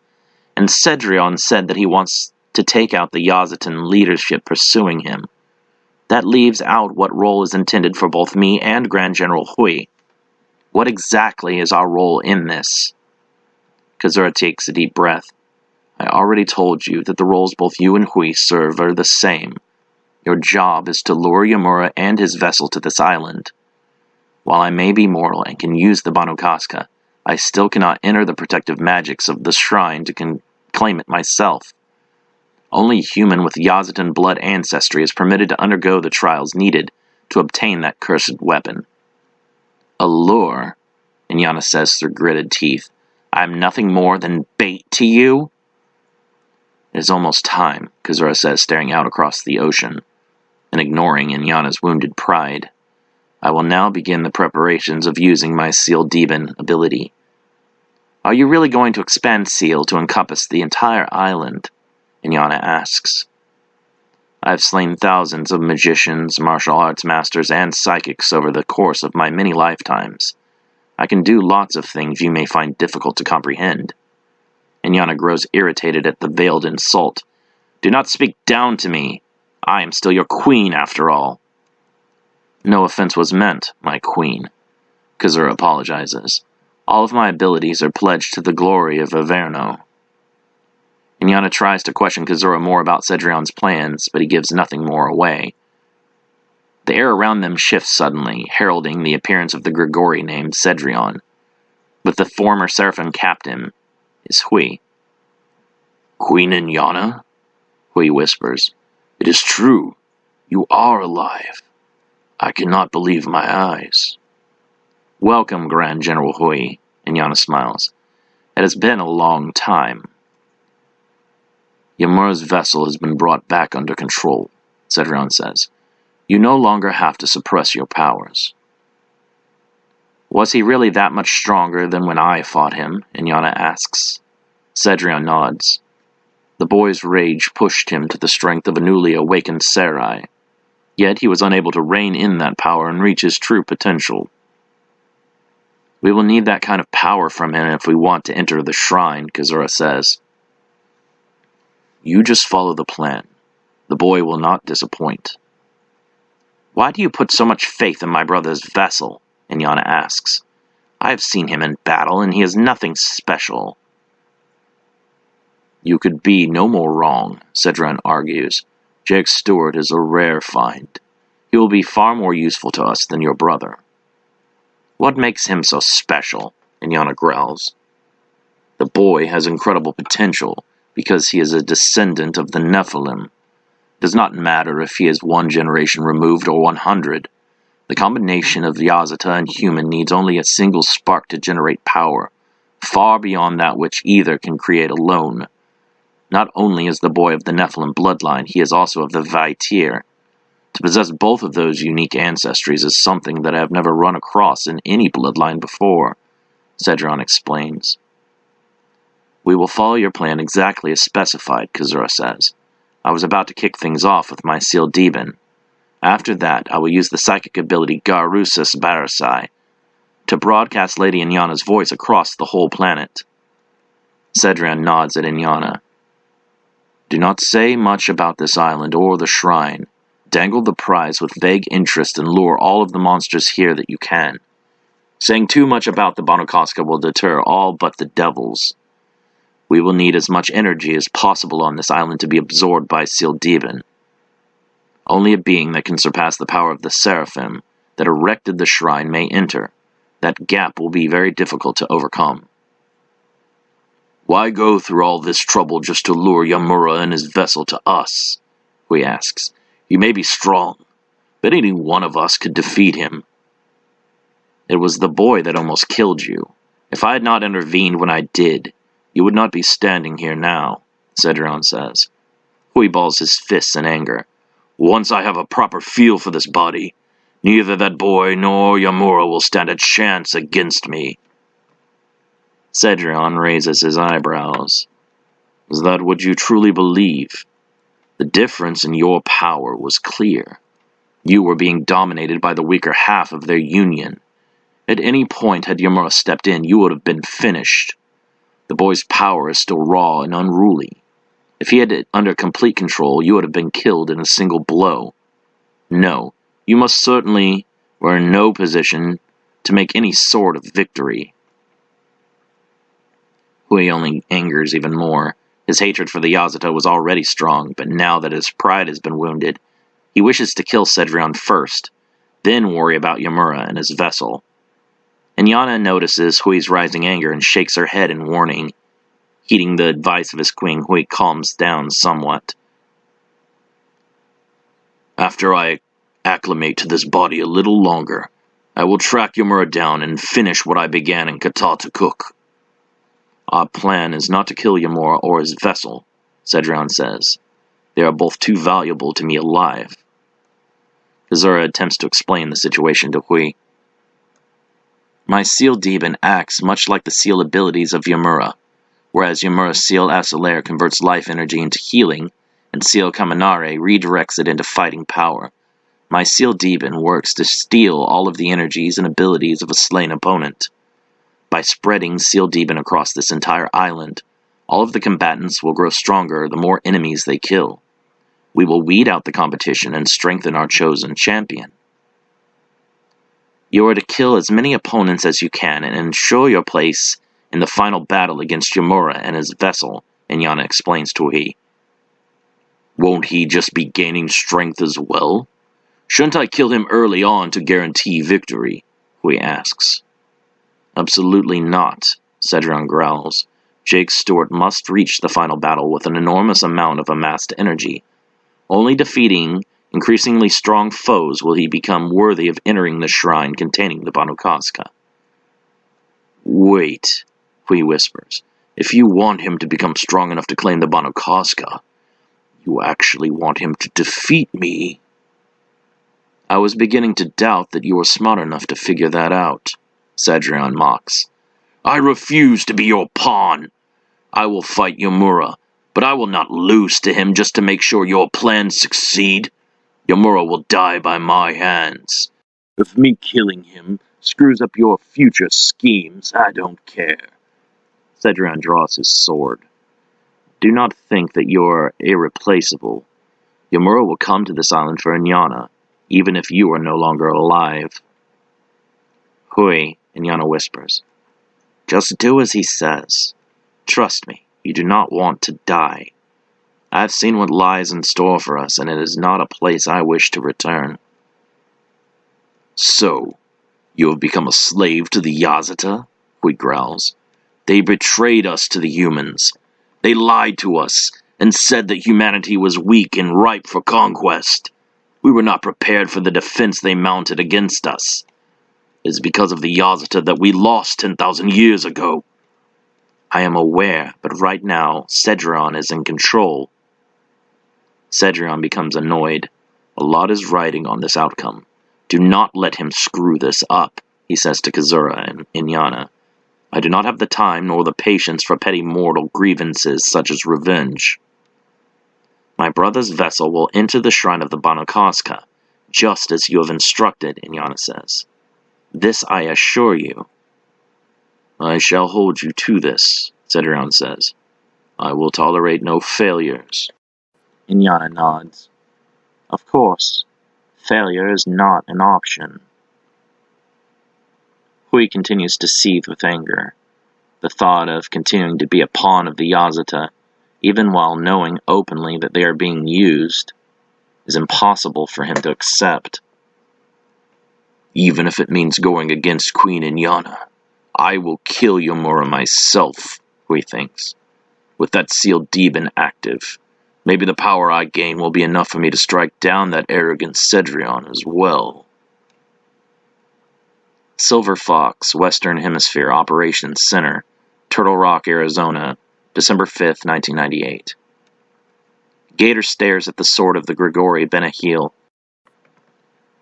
"And Cedrion said that he wants to take out the Yazatan leadership pursuing him. That leaves out what role is intended for both me and Grand General Hui. What exactly is our role in this?" Kazura takes a deep breath. "I already told you that the roles both you and Hui serve are the same. Your job is to lure Yamura and his vessel to this island. While I may be mortal and can use the Banu Kazka, I still cannot enter the protective magics of the shrine to claim it myself. Only a human with Yazatan blood ancestry is permitted to undergo the trials needed to obtain that cursed weapon. A lure, Inyana says through gritted teeth. I am nothing more than bait to you? It is almost time, Kazura says, staring out across the ocean, and ignoring Inyana's wounded pride. I will now begin the preparations of using my Seal Demon ability. Are you really going to expand Seal to encompass the entire island? Inyana asks. I have slain thousands of magicians, martial arts masters, and psychics over the course of my many lifetimes. I can do lots of things you may find difficult to comprehend. Inyana grows irritated at the veiled insult. Do not speak down to me. I am still your queen, after all. No offense was meant, my queen. Kazura apologizes. All of my abilities are pledged to the glory of Averno. Inyana tries to question Kazura more about Cedrion's plans, but he gives nothing more away. The air around them shifts suddenly, heralding the appearance of the Grigori named Cedrion. But the former Seraphim captain is Hui. Queen Inyana? Hui whispers. It is true. You are alive. I cannot believe my eyes. Welcome, Grand General Hui, Inyana smiles. It has been a long time. Yamura's vessel has been brought back under control, Cedrion says. You no longer have to suppress your powers. Was he really that much stronger than when I fought him? Inyana asks. Cedrion nods. The boy's rage pushed him to the strength of a newly awakened Sarai. Yet he was unable to rein in that power and reach his true potential. We will need that kind of power from him if we want to enter the shrine, Kazura says. You just follow the plan. The boy will not disappoint. Why do you put so much faith in my brother's vessel? Inyana asks. I have seen him in battle, and he is nothing special. You could be no more wrong, Cedrion argues. Jake Stewart is a rare find. He will be far more useful to us than your brother. What makes him so special? Inyana growls. The boy has incredible potential, because he is a descendant of the Nephilim. It does not matter if he is 1 generation removed or 100. The combination of Yazata and human needs only a single spark to generate power, far beyond that which either can create alone. Not only is the boy of the Nephilim bloodline, he is also of the Vaitier. To possess both of those unique ancestries is something that I have never run across in any bloodline before, Cedrion explains. We will follow your plan exactly as specified, Kazura says. I was about to kick things off with my sealed demon. After that, I will use the psychic ability Garusus Barasai to broadcast Lady Inyana's voice across the whole planet. Cedrion nods at Inyana. Do not say much about this island or the shrine. Dangle the prize with vague interest and lure all of the monsters here that you can. Saying too much about the Bonokoska will deter all but the devils. We will need as much energy as possible on this island to be absorbed by Sealed Demon. Only a being that can surpass the power of the Seraphim that erected the shrine may enter. That gap will be very difficult to overcome. Why go through all this trouble just to lure Yamura and his vessel to us? Hui asks. He may be strong, but any one of us could defeat him. It was the boy that almost killed you. If I had not intervened when I did, you would not be standing here now, Cedrion says. Hui balls his fists in anger. Once I have a proper feel for this body, neither that boy nor Yamura will stand a chance against me. Cedrion raises his eyebrows. Is that what you truly believe? The difference in your power was clear. You were being dominated by the weaker half of their union. At any point had Yamura stepped in, you would have been finished. The boy's power is still raw and unruly. If he had it under complete control, you would have been killed in a single blow. No, you most certainly were in no position to make any sort of victory. Hui only angers even more. His hatred for the Yazata was already strong, but now that his pride has been wounded, he wishes to kill Cedrion first, then worry about Yamura and his vessel. Inyana notices Hui's rising anger and shakes her head in warning. Heeding the advice of his queen, Hui calms down somewhat. After I acclimate to this body a little longer, I will track Yamura down and finish what I began in Kata to cook. Our plan is not to kill Yamura or his vessel, Cedrion says. They are both too valuable to me alive. Kazura attempts to explain the situation to Hui. My seal demon acts much like the seal abilities of Yamura, whereas Yamura's seal Acelair converts life energy into healing, and seal Kaminare redirects it into fighting power. My seal demon works to steal all of the energies and abilities of a slain opponent. By spreading seal demon across this entire island, all of the combatants will grow stronger the more enemies they kill. We will weed out the competition and strengthen our chosen champion. You are to kill as many opponents as you can and ensure your place in the final battle against Yamura and his vessel, Inyana explains to Hui. Won't he just be gaining strength as well? Shouldn't I kill him early on to guarantee victory? Hui asks. Absolutely not, Cedrion growls. Jake Stewart must reach the final battle with an enormous amount of amassed energy. Only defeating increasingly strong foes will he become worthy of entering the shrine containing the Banu Casca. Wait, Hui whispers. If you want him to become strong enough to claim the Banu Casca, you actually want him to defeat me. I was beginning to doubt that you were smart enough to figure that out, Cedrion mocks. I refuse to be your pawn. I will fight Yamura, but I will not lose to him just to make sure your plans succeed. Yamura will die by my hands. If me killing him screws up your future schemes, I don't care. Cedrion draws his sword. Do not think that you're irreplaceable. Yamura will come to this island for Inyana, even if you are no longer alive. Hui, Inyana whispers. Just do as he says. Trust me, you do not want to die. I have seen what lies in store for us, and it is not a place I wish to return. So, you have become a slave to the Yazata? Hui growls. They betrayed us to the humans. They lied to us, and said that humanity was weak and ripe for conquest. We were not prepared for the defense they mounted against us. It is because of the Yazata that we lost 10,000 years ago. I am aware, but right now, Cedrion is in control. Cedrion becomes annoyed. A lot is riding on this outcome. Do not let him screw this up, he says to Kazura and Inyana. I do not have the time nor the patience for petty mortal grievances such as revenge. My brother's vessel will enter the shrine of the Banu Casca, just as you have instructed, Inyana says. This I assure you. I shall hold you to this, Cedrion says. I will tolerate no failures. Inyana nods. Of course, failure is not an option. Hui continues to seethe with anger. The thought of continuing to be a pawn of the Yazata, even while knowing openly that they are being used, is impossible for him to accept. Even if it means going against Queen Inyana, I will kill Yamura myself, Hui thinks. With that sealed demon active, maybe the power I gain will be enough for me to strike down that arrogant Cedrion as well. Silver Fox, Western Hemisphere Operations Center, Turtle Rock, Arizona, December 5th, 1998. Gator stares at the sword of the Grigori Benahil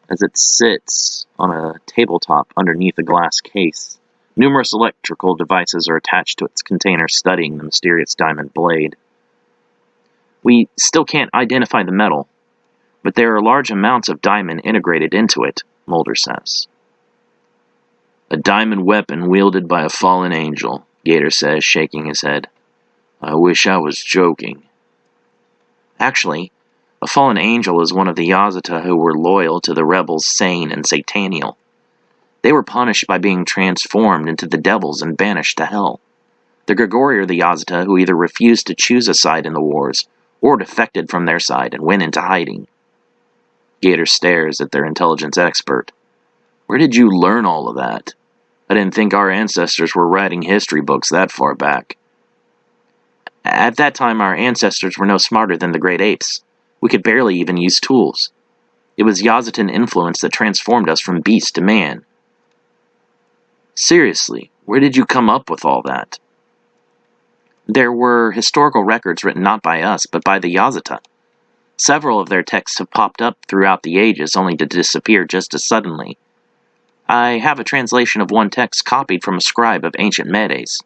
as it sits on a tabletop underneath a glass case. Numerous electrical devices are attached to its container studying the mysterious diamond blade. We still can't identify the metal, but there are large amounts of diamond integrated into it, Mulder says. A diamond weapon wielded by a fallen angel, Gator says, shaking his head. I wish I was joking. Actually, a fallen angel is one of the Yazata who were loyal to the rebels Sane and Sataniel. They were punished by being transformed into the devils and banished to hell. The Grigori are the Yazata who either refused to choose a side in the wars, or defected from their side and went into hiding. Gator stares at their intelligence expert. Where did you learn all of that? I didn't think our ancestors were writing history books that far back. At that time, our ancestors were no smarter than the great apes. We could barely even use tools. It was Yazatan influence that transformed us from beast to man. Seriously, where did you come up with all that? There were historical records written not by us, but by the Yazata. Several of their texts have popped up throughout the ages, only to disappear just as suddenly. I have a translation of one text copied from a scribe of ancient Medes.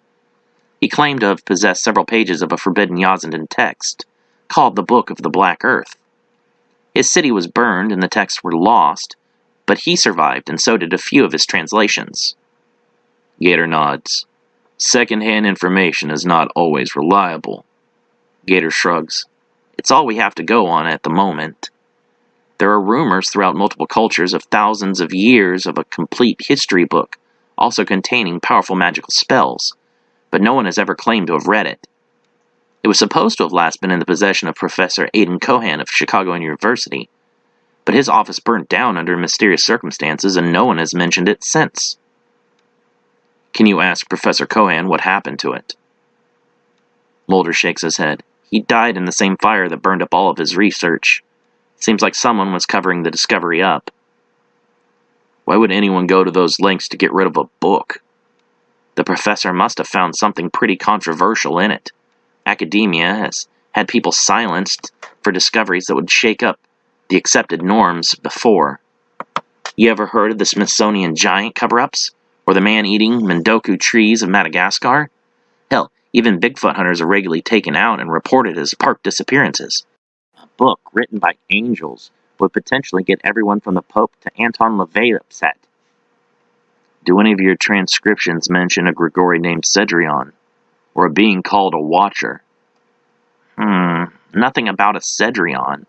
He claimed to have possessed several pages of a forbidden Yazatan text, called the Book of the Black Earth. His city was burned and the texts were lost, but he survived, and so did a few of his translations. Gator nods. Second-hand information is not always reliable. Gator shrugs. It's all we have to go on at the moment. There are rumors throughout multiple cultures of thousands of years of a complete history book, also containing powerful magical spells, but no one has ever claimed to have read it. It was supposed to have last been in the possession of Professor Aidan Cohan of Chicago University, but his office burnt down under mysterious circumstances and no one has mentioned it since. Can you ask Professor Cohan what happened to it? Mulder shakes his head. He died in the same fire that burned up all of his research. Seems like someone was covering the discovery up. Why would anyone go to those lengths to get rid of a book? The professor must have found something pretty controversial in it. Academia has had people silenced for discoveries that would shake up the accepted norms before. You ever heard of the Smithsonian giant cover-ups? Or the man-eating Mendoku trees of Madagascar? Hell, even Bigfoot hunters are regularly taken out and reported as park disappearances. A book written by angels would potentially get everyone from the Pope to Anton LaVey upset. Do any of your transcriptions mention a Grigori named Cedrion? Or a being called a Watcher? Nothing about a Cedrion.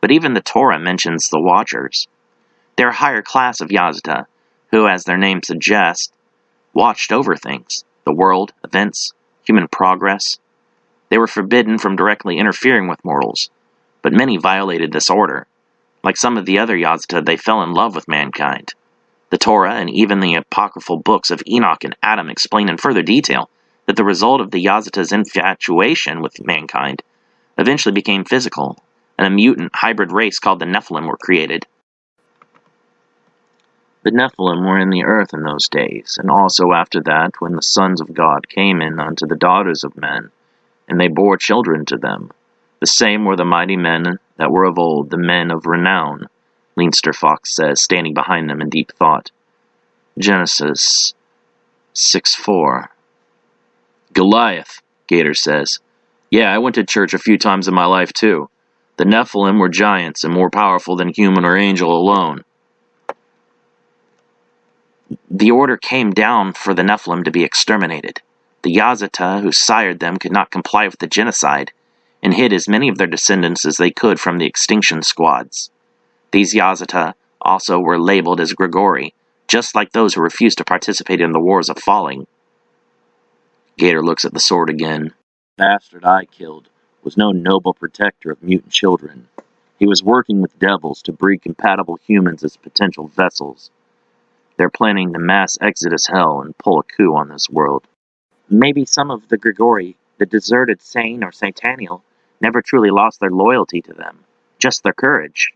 But even the Torah mentions the Watchers. They're a higher class of Yazata, who, as their name suggests, watched over things, the world, events, human progress. They were forbidden from directly interfering with mortals, but many violated this order. Like some of the other Yazata, they fell in love with mankind. The Torah and even the apocryphal books of Enoch and Adam explain in further detail that the result of the Yazata's infatuation with mankind eventually became physical, and a mutant hybrid race called the Nephilim were created. The Nephilim were in the earth in those days, and also after that, when the sons of God came in unto the daughters of men, and they bore children to them. The same were the mighty men that were of old, the men of renown, Leinster Fox says, standing behind them in deep thought. Genesis 6:4. Goliath, Gator says. Yeah, I went to church a few times in my life too. The Nephilim were giants and more powerful than human or angel alone. The order came down for the Nephilim to be exterminated. The Yazata who sired them could not comply with the genocide, and hid as many of their descendants as they could from the extinction squads. These Yazata also were labeled as Grigori, just like those who refused to participate in the Wars of Falling. Gator looks at the sword again. The bastard I killed was no noble protector of mutant children. He was working with devils to breed compatible humans as potential vessels. They're planning to mass exodus hell and pull a coup on this world. Maybe some of the Grigori, the deserted sane or sataniel, never truly lost their loyalty to them, just their courage.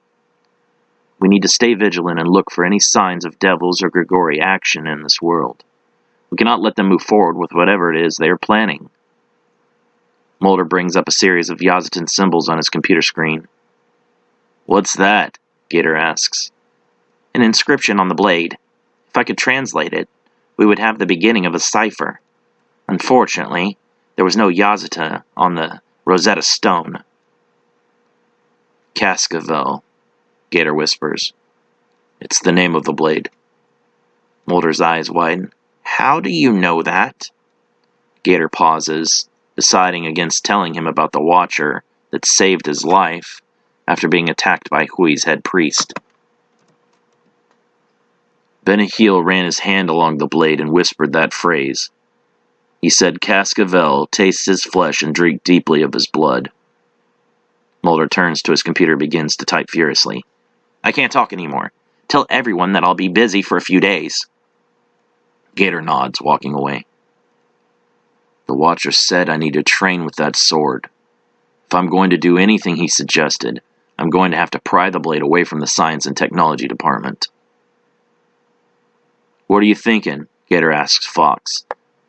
We need to stay vigilant and look for any signs of devils or Grigori action in this world. We cannot let them move forward with whatever it is they are planning. Mulder brings up a series of Yazatan symbols on his computer screen. What's that? Gator asks. An inscription on the blade. If I could translate it, we would have the beginning of a cipher. Unfortunately, there was no Yazata on the Rosetta Stone. Cascavel, Gator whispers. It's the name of the blade. Mulder's eyes widen. How do you know that? Gator pauses, deciding against telling him about the Watcher that saved his life after being attacked by Hui's head priest. Benahil ran his hand along the blade and whispered that phrase. He said, Cascavel tastes his flesh and drink deeply of his blood. Mulder turns to his computer and begins to type furiously. I can't talk anymore. Tell everyone that I'll be busy for a few days. Gator nods, walking away. The Watcher said I need to train with that sword. If I'm going to do anything he suggested, I'm going to have to pry the blade away from the Science and Technology Department. What are you thinking? Gator asks Fox,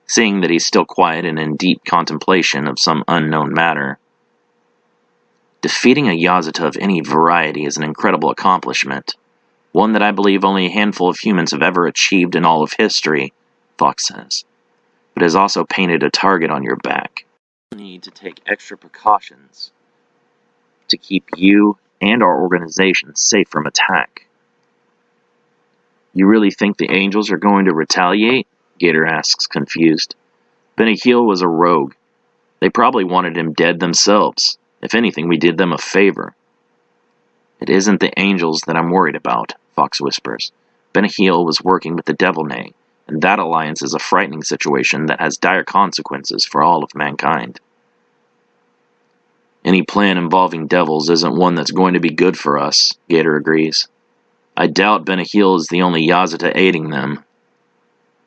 seeing that he's still quiet and in deep contemplation of some unknown matter. Defeating a Yazata of any variety is an incredible accomplishment, one that I believe only a handful of humans have ever achieved in all of history, Fox says, but has also painted a target on your back. You need to take extra precautions to keep you and our organization safe from attack. You really think the Angels are going to retaliate? Gator asks, confused. Benahil was a rogue. They probably wanted him dead themselves. If anything, we did them a favor. It isn't the Angels that I'm worried about, Fox whispers. Benahil was working with the Devilnay, and that alliance is a frightening situation that has dire consequences for all of mankind. Any plan involving devils isn't one that's going to be good for us, Gator agrees. I doubt Benahil is the only Yazata aiding them.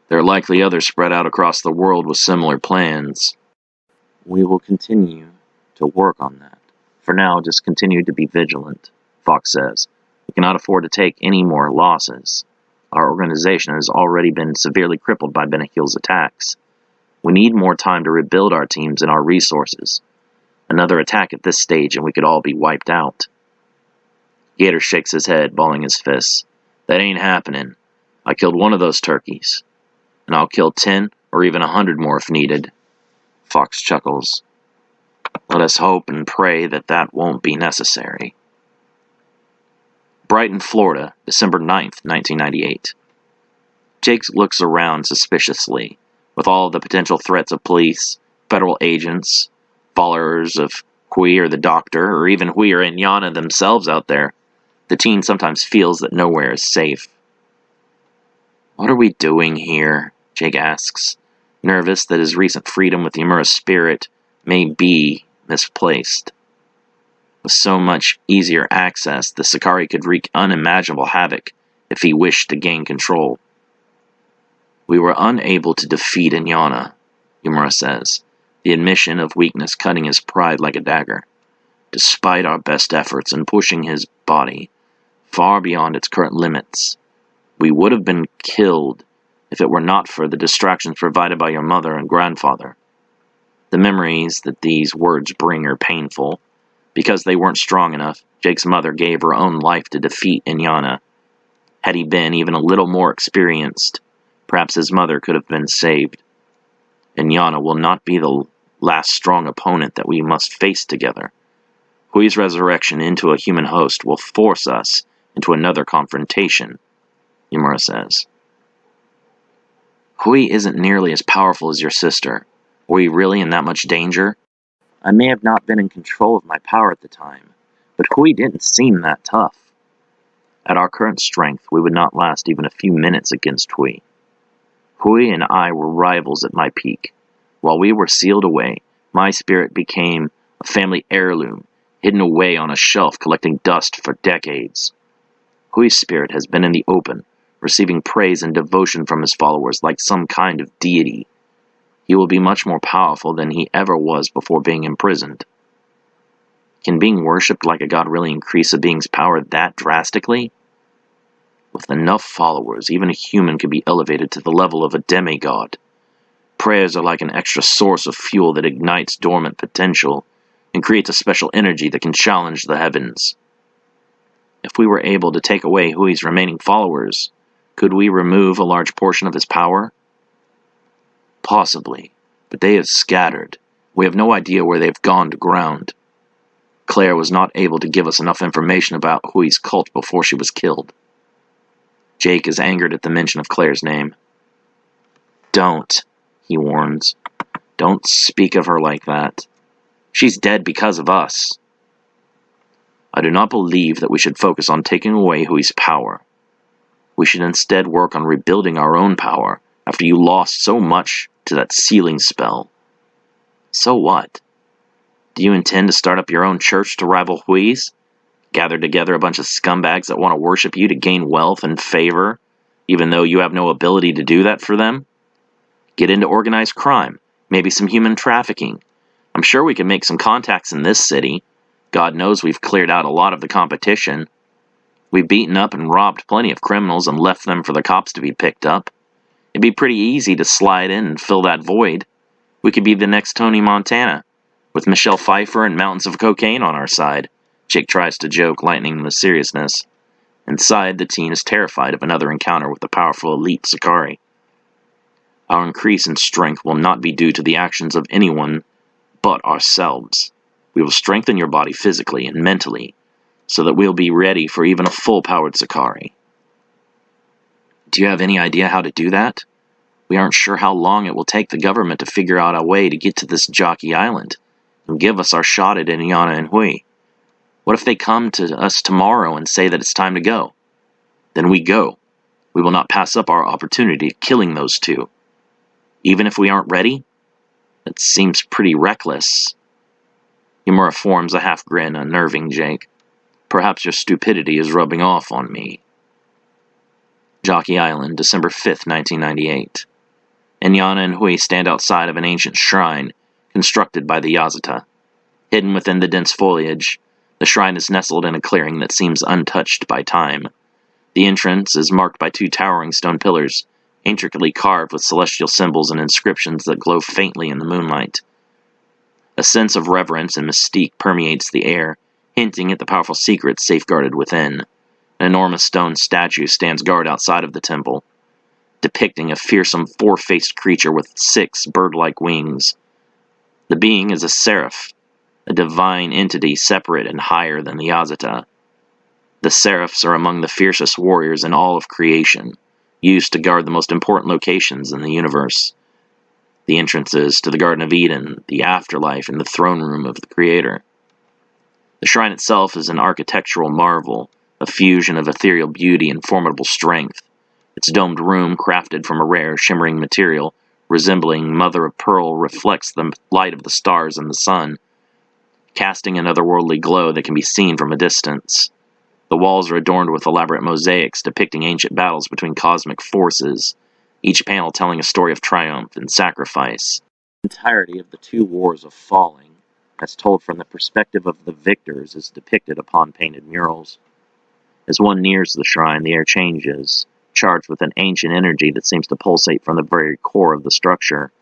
There are likely others spread out across the world with similar plans. We will continue to work on that. For now, just continue to be vigilant, Fox says. We cannot afford to take any more losses. Our organization has already been severely crippled by Benahil's attacks. We need more time to rebuild our teams and our resources. Another attack at this stage and we could all be wiped out. Gator shakes his head, balling his fists. That ain't happening. I killed one of those turkeys. And I'll kill 10 or even 100 more if needed. Fox chuckles. Let us hope and pray that that won't be necessary. Brighton, Florida, December 9th, 1998. Jake looks around suspiciously, with all the potential threats of police, federal agents, followers of Hui or the Doctor, or even Hui or Inyana themselves out there. The teen sometimes feels that nowhere is safe. What are we doing here? Jake asks, nervous that his recent freedom with the Yamura's spirit may be misplaced. With so much easier access, the Sakari could wreak unimaginable havoc if he wished to gain control. We were unable to defeat Inyana, Yamura says, the admission of weakness cutting his pride like a dagger. Despite our best efforts in pushing his body far beyond its current limits, we would have been killed if it were not for the distractions provided by your mother and grandfather. The memories that these words bring are painful. Because they weren't strong enough, Jake's mother gave her own life to defeat Inyana. Had he been even a little more experienced, perhaps his mother could have been saved. Inyana will not be the last strong opponent that we must face together. Hui's resurrection into a human host will force us into another confrontation, Yamura says. Hui isn't nearly as powerful as your sister. Were you really in that much danger? I may have not been in control of my power at the time, but Hui didn't seem that tough. At our current strength, we would not last even a few minutes against Hui. Hui and I were rivals at my peak. While we were sealed away, my spirit became a family heirloom, hidden away on a shelf collecting dust for decades. Hui's spirit has been in the open, receiving praise and devotion from his followers like some kind of deity. He will be much more powerful than he ever was before being imprisoned. Can being worshipped like a god really increase a being's power that drastically? With enough followers, even a human can be elevated to the level of a demigod. Prayers are like an extra source of fuel that ignites dormant potential and creates a special energy that can challenge the heavens. If we were able to take away Hui's remaining followers, could we remove a large portion of his power? Possibly, but they have scattered. We have no idea where they've gone to ground. Claire was not able to give us enough information about Hui's cult before she was killed. Jake is angered at the mention of Claire's name. Don't, he warns. Don't speak of her like that. She's dead because of us. I do not believe that we should focus on taking away Hui's power. We should instead work on rebuilding our own power after you lost so much to that sealing spell. So what? Do you intend to start up your own church to rival Hui's? Gather together a bunch of scumbags that want to worship you to gain wealth and favor, even though you have no ability to do that for them? Get into organized crime, Maybe some human trafficking. I'm sure we can make some contacts in this city. God knows we've cleared out a lot of the competition. We've beaten up and robbed plenty of criminals and left them for the cops to be picked up. It'd be pretty easy to slide in and fill that void. We could be the next Tony Montana, with Michelle Pfeiffer and mountains of cocaine on our side. Jake tries to joke, lightening the seriousness. Inside, the teen is terrified of another encounter with the powerful elite Sicarii. Our increase in strength will not be due to the actions of anyone but ourselves. We will strengthen your body physically and mentally, so that we'll be ready for even a full-powered Sicarii. Do you have any idea how to do that? We aren't sure how long it will take the government to figure out a way to get to this Jockey Island and give us our shot at Inyana and Hui. What if they come to us tomorrow and say that it's time to go? Then we go. We will not pass up our opportunity of killing those two. Even if we aren't ready? That seems pretty reckless. Yamura forms a half-grin, unnerving Jake. Perhaps your stupidity is rubbing off on me. Jockey Island, December 5th, 1998. Inyana and Hui stand outside of an ancient shrine constructed by the Yazata. Hidden within the dense foliage, the shrine is nestled in a clearing that seems untouched by time. The entrance is marked by two towering stone pillars, intricately carved with celestial symbols and inscriptions that glow faintly in the moonlight. A sense of reverence and mystique permeates the air, hinting at the powerful secrets safeguarded within. An enormous stone statue stands guard outside of the temple, depicting a fearsome four-faced creature with 6 bird-like wings. The being is a seraph, a divine entity separate and higher than the Yazata. The seraphs are among the fiercest warriors in all of creation, used to guard the most important locations in the universe. The entrances to the Garden of Eden, the afterlife, and the throne room of the Creator. The shrine itself is an architectural marvel, a fusion of ethereal beauty and formidable strength. Its domed room, crafted from a rare, shimmering material, resembling mother-of-pearl, reflects the light of the stars and the sun, casting an otherworldly glow that can be seen from a distance. The walls are adorned with elaborate mosaics depicting ancient battles between cosmic forces, each panel telling a story of triumph and sacrifice. The entirety of the 2 wars of falling, as told from the perspective of the victors, is depicted upon painted murals. As one nears the shrine, the air changes, charged with an ancient energy that seems to pulsate from the very core of the structure.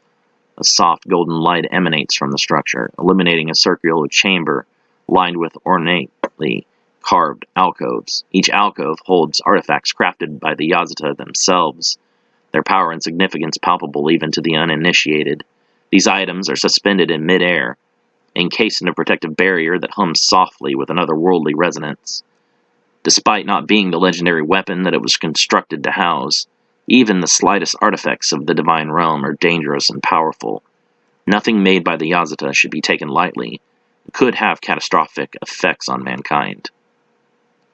A soft golden light emanates from the structure, illuminating a circular chamber lined with ornately carved alcoves. Each alcove holds artifacts crafted by the Yazata themselves, their power and significance palpable even to the uninitiated. These items are suspended in mid-air, encased in a protective barrier that hums softly with an otherworldly resonance. Despite not being the legendary weapon that it was constructed to house, even the slightest artifacts of the divine realm are dangerous and powerful. Nothing made by the Yazata should be taken lightly. It could have catastrophic effects on mankind.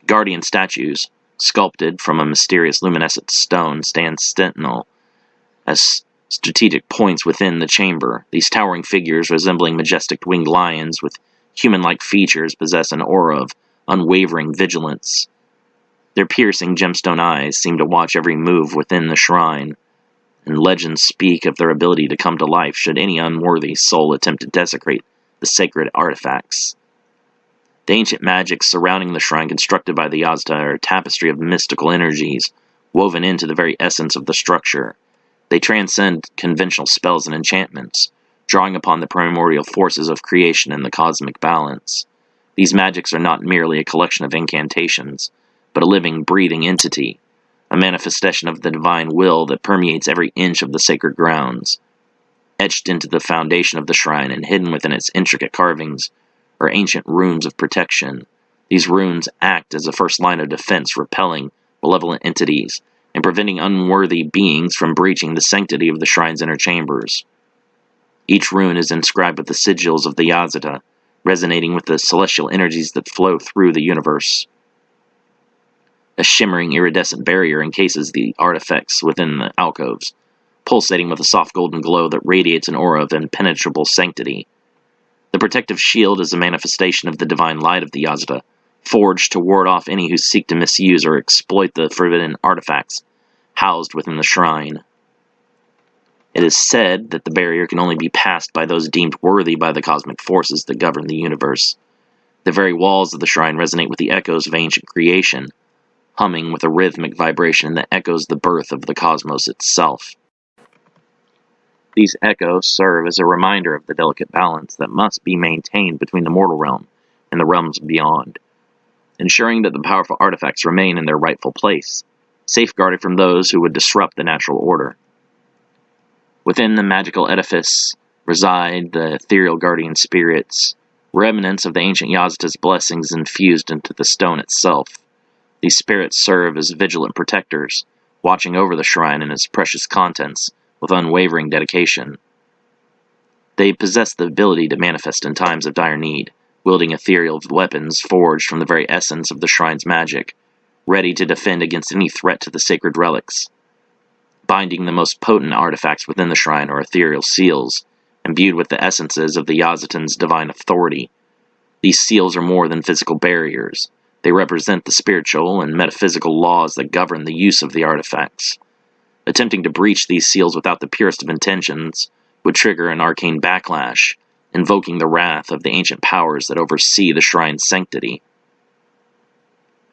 Guardian statues, sculpted from a mysterious luminescent stone, stand sentinel as strategic points within the chamber. These towering figures, resembling majestic winged lions with human-like features, possess an aura of unwavering vigilance. Their piercing gemstone eyes seem to watch every move within the shrine, and legends speak of their ability to come to life should any unworthy soul attempt to desecrate the sacred artifacts. The ancient magics surrounding the shrine constructed by the Yazata are a tapestry of mystical energies, woven into the very essence of the structure. They transcend conventional spells and enchantments, drawing upon the primordial forces of creation and the cosmic balance. These magics are not merely a collection of incantations, but a living, breathing entity, a manifestation of the divine will that permeates every inch of the sacred grounds. Etched into the foundation of the shrine and hidden within its intricate carvings are ancient runes of protection. These runes act as a first line of defense, repelling malevolent entities and preventing unworthy beings from breaching the sanctity of the shrine's inner chambers. Each rune is inscribed with the sigils of the Yazata, resonating with the celestial energies that flow through the universe. A shimmering iridescent barrier encases the artifacts within the alcoves, pulsating with a soft golden glow that radiates an aura of impenetrable sanctity. The protective shield is a manifestation of the divine light of the Yazata, forged to ward off any who seek to misuse or exploit the forbidden artifacts housed within the shrine. It is said that the barrier can only be passed by those deemed worthy by the cosmic forces that govern the universe. The very walls of the shrine resonate with the echoes of ancient creation, humming with a rhythmic vibration that echoes the birth of the cosmos itself. These echoes serve as a reminder of the delicate balance that must be maintained between the mortal realm and the realms beyond, ensuring that the powerful artifacts remain in their rightful place, safeguarded from those who would disrupt the natural order. Within the magical edifice reside the ethereal guardian spirits, remnants of the ancient Yazata's blessings infused into the stone itself. These spirits serve as vigilant protectors, watching over the shrine and its precious contents with unwavering dedication. They possess the ability to manifest in times of dire need, wielding ethereal weapons forged from the very essence of the shrine's magic, ready to defend against any threat to the sacred relics. Binding the most potent artifacts within the shrine are ethereal seals, imbued with the essences of the Yazatan's divine authority. These seals are more than physical barriers. They represent the spiritual and metaphysical laws that govern the use of the artifacts. Attempting to breach these seals without the purest of intentions would trigger an arcane backlash, invoking the wrath of the ancient powers that oversee the shrine's sanctity.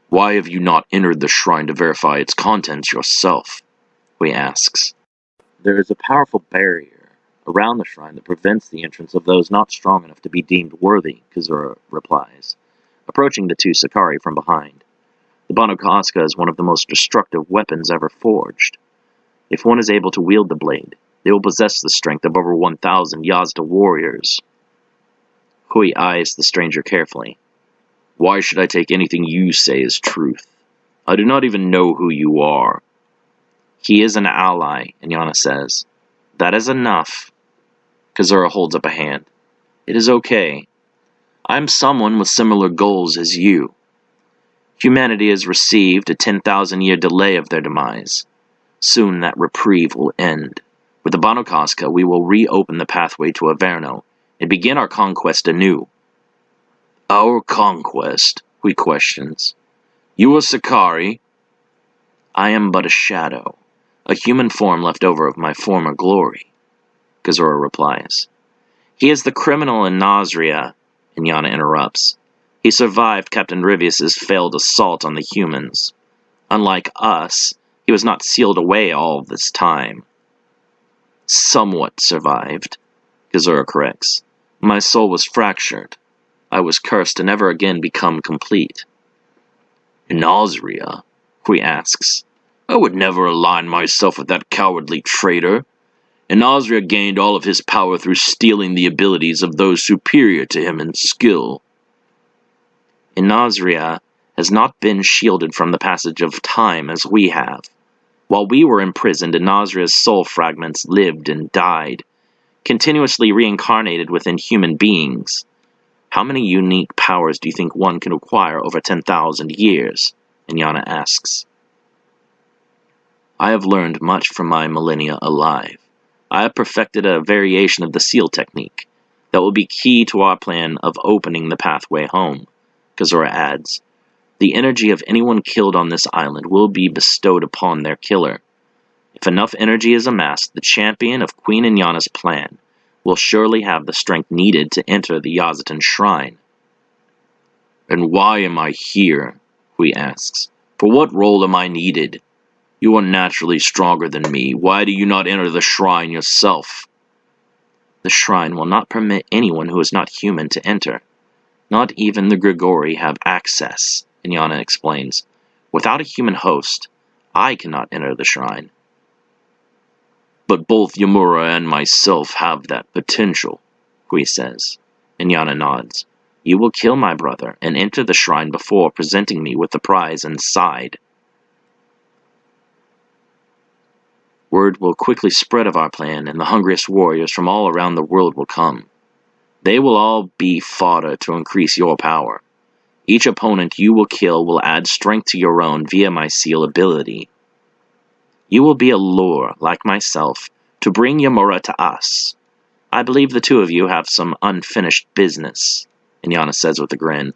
"Why have you not entered the shrine to verify its contents yourself?" Hui asks. "There is a powerful barrier around the shrine that prevents the entrance of those not strong enough to be deemed worthy," Kazura replies, approaching the two Sakari from behind. "The Banokaska is one of the most destructive weapons ever forged. If one is able to wield the blade, they will possess the strength of over 1,000 Yazda warriors." Hui eyes the stranger carefully. "Why should I take anything you say as truth? I do not even know who you are." "He is an ally," Inyana says. "That is enough." Kazura holds up a hand. "It is okay. I am someone with similar goals as you. Humanity has received a 10,000-year delay of their demise. Soon that reprieve will end. With the Banokaska, we will reopen the pathway to Averno and begin our conquest anew." "Our conquest?" Hui questions. "You are Sakari?" "I am but a shadow, a human form left over of my former glory," Kazura replies. "He is the criminal in Nazria," Inyana interrupts. "He survived Captain Rivius's failed assault on the humans. Unlike us, he was not sealed away all this time." "Somewhat survived," Kazura corrects. "My soul was fractured. I was cursed to never again become complete." "In Nazria?" Hui asks. "I would never align myself with that cowardly traitor. And Nazria gained all of his power through stealing the abilities of those superior to him in skill." "In Nazria has not been shielded from the passage of time as we have. While we were imprisoned, Nazria's soul fragments lived and died, continuously reincarnated within human beings. How many unique powers do you think one can acquire over 10,000 years?" Inyana asks. "I have learned much from my millennia alive. I have perfected a variation of the seal technique that will be key to our plan of opening the pathway home," Kazura adds. "The energy of anyone killed on this island will be bestowed upon their killer. If enough energy is amassed, the champion of Queen Inyana's plan will surely have the strength needed to enter the Yazatan shrine." "And why am I here?" Hui asks. "For what role am I needed? You are naturally stronger than me. Why do you not enter the shrine yourself?" "The shrine will not permit anyone who is not human to enter. Not even the Grigori have access," Inyana explains. "Without a human host, I cannot enter the shrine." "But both Yamura and myself have that potential," Hui says. Inyana nods. "You will kill my brother and enter the shrine before presenting me with the prize inside. Word will quickly spread of our plan, and the hungriest warriors from all around the world will come. They will all be fodder to increase your power. Each opponent you will kill will add strength to your own via my seal ability. You will be a lure, like myself, to bring Yamura to us. I believe the two of you have some unfinished business," Inyana says with a grin.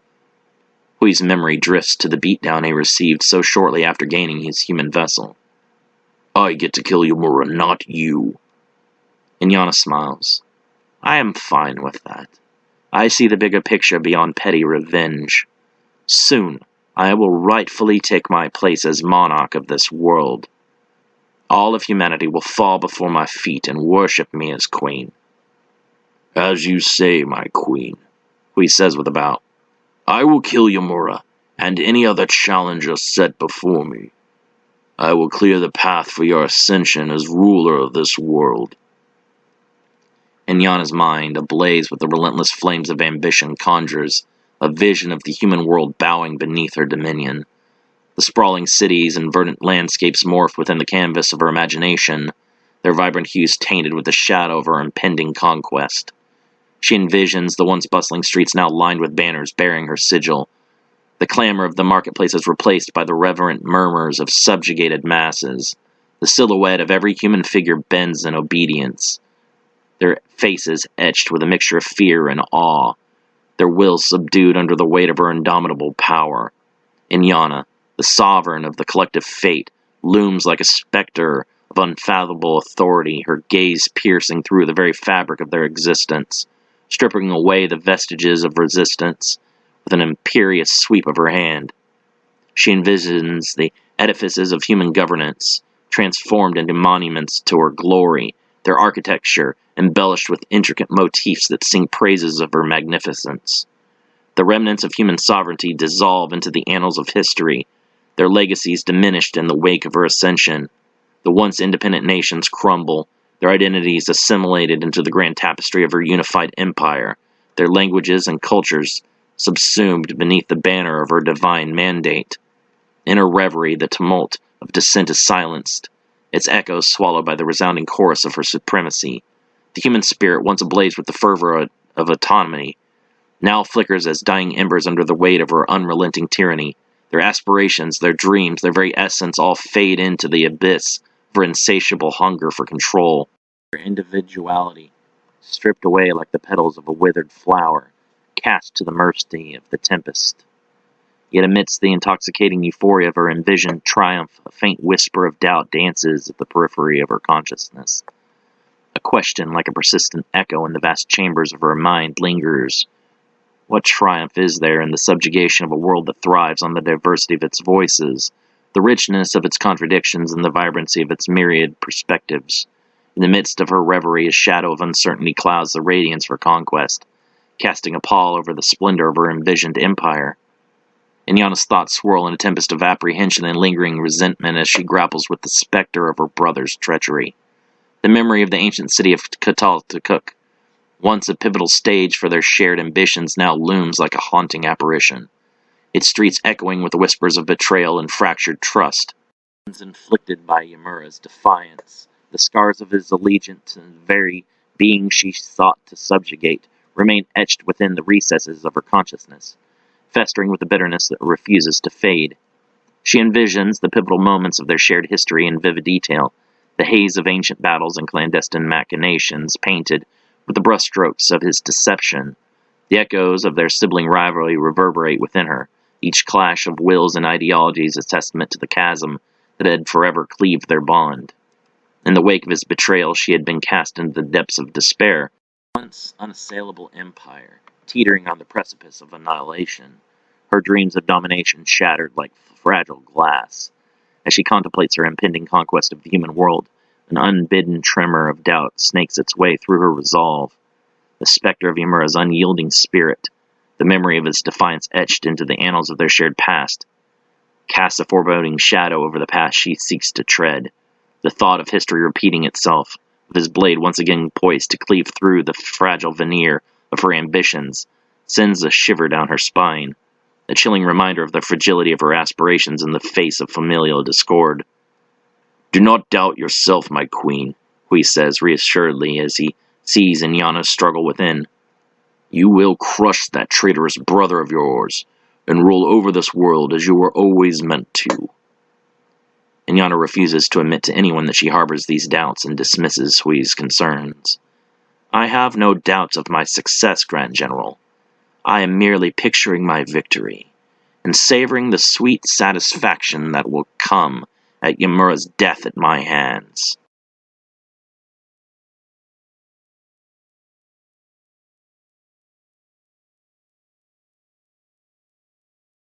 Hui's memory drifts to the beatdown he received so shortly after gaining his human vessel. "I get to kill Yamura, not you." Inyana smiles. I am fine with that. I see the bigger picture beyond petty revenge. Soon, I will rightfully take my place as monarch of this world. All of humanity will fall before my feet and worship me as queen. As you say, my queen, Hui says with a bow. I will kill Yamura and any other challenger set before me. I will clear the path for your ascension as ruler of this world. Inyana's mind, ablaze with the relentless flames of ambition, conjures a vision of the human world bowing beneath her dominion. The sprawling cities and verdant landscapes morph within the canvas of her imagination, their vibrant hues tainted with the shadow of her impending conquest. She envisions the once bustling streets now lined with banners bearing her sigil. The clamor of the marketplace is replaced by the reverent murmurs of subjugated masses. The silhouette of every human figure bends in obedience, their faces etched with a mixture of fear and awe, their wills subdued under the weight of her indomitable power. Inyana, the sovereign of the collective fate, looms like a specter of unfathomable authority, her gaze piercing through the very fabric of their existence, stripping away the vestiges of resistance with an imperious sweep of her hand. She envisions the edifices of human governance, transformed into monuments to her glory, their architecture embellished with intricate motifs that sing praises of her magnificence. The remnants of human sovereignty dissolve into the annals of history, their legacies diminished in the wake of her ascension. The once independent nations crumble, their identities assimilated into the grand tapestry of her unified empire, their languages and cultures subsumed beneath the banner of her divine mandate. In her reverie, the tumult of dissent is silenced, its echoes swallowed by the resounding chorus of her supremacy. The human spirit, once ablaze with the fervor of autonomy, now flickers as dying embers under the weight of her unrelenting tyranny. Their aspirations, their dreams, their very essence all fade into the abyss of her insatiable hunger for control. Their individuality, stripped away like the petals of a withered flower, cast to the mercy of the tempest. Yet amidst the intoxicating euphoria of her envisioned triumph, a faint whisper of doubt dances at the periphery of her consciousness. A question, like a persistent echo in the vast chambers of her mind, lingers. What triumph is there in the subjugation of a world that thrives on the diversity of its voices, the richness of its contradictions, and the vibrancy of its myriad perspectives? In the midst of her reverie, a shadow of uncertainty clouds the radiance of her conquest, casting a pall over the splendor of her envisioned empire. Inyana's thoughts swirl in a tempest of apprehension and lingering resentment as she grapples with the specter of her brother's treachery. The memory of the ancient city of Kataltakuk, once a pivotal stage for their shared ambitions, now looms like a haunting apparition, its streets echoing with the whispers of betrayal and fractured trust. Inflicted by Yamura's defiance, the scars of his allegiance and the very being she sought to subjugate remain etched within the recesses of her consciousness, festering with a bitterness that refuses to fade. She envisions the pivotal moments of their shared history in vivid detail, the haze of ancient battles and clandestine machinations painted with the brushstrokes of his deception. The echoes of their sibling rivalry reverberate within her, each clash of wills and ideologies a testament to the chasm that had forever cleaved their bond. In the wake of his betrayal, she had been cast into the depths of despair, once unassailable empire, teetering on the precipice of annihilation, her dreams of domination shattered like fragile glass. As she contemplates her impending conquest of the human world, an unbidden tremor of doubt snakes its way through her resolve. The specter of Yamura's unyielding spirit, the memory of his defiance etched into the annals of their shared past, casts a foreboding shadow over the path she seeks to tread. The thought of history repeating itself, with his blade once again poised to cleave through the fragile veneer of her ambitions, sends a shiver down her spine, a chilling reminder of the fragility of her aspirations in the face of familial discord. Do not doubt yourself, my queen, Hui says reassuredly as he sees Inyana's struggle within. You will crush that traitorous brother of yours, and rule over this world as you were always meant to. Inyana refuses to admit to anyone that she harbors these doubts and dismisses Hui's concerns. I have no doubts of my success, Grand General. I am merely picturing my victory, and savoring the sweet satisfaction that will come at Yamura's death at my hands.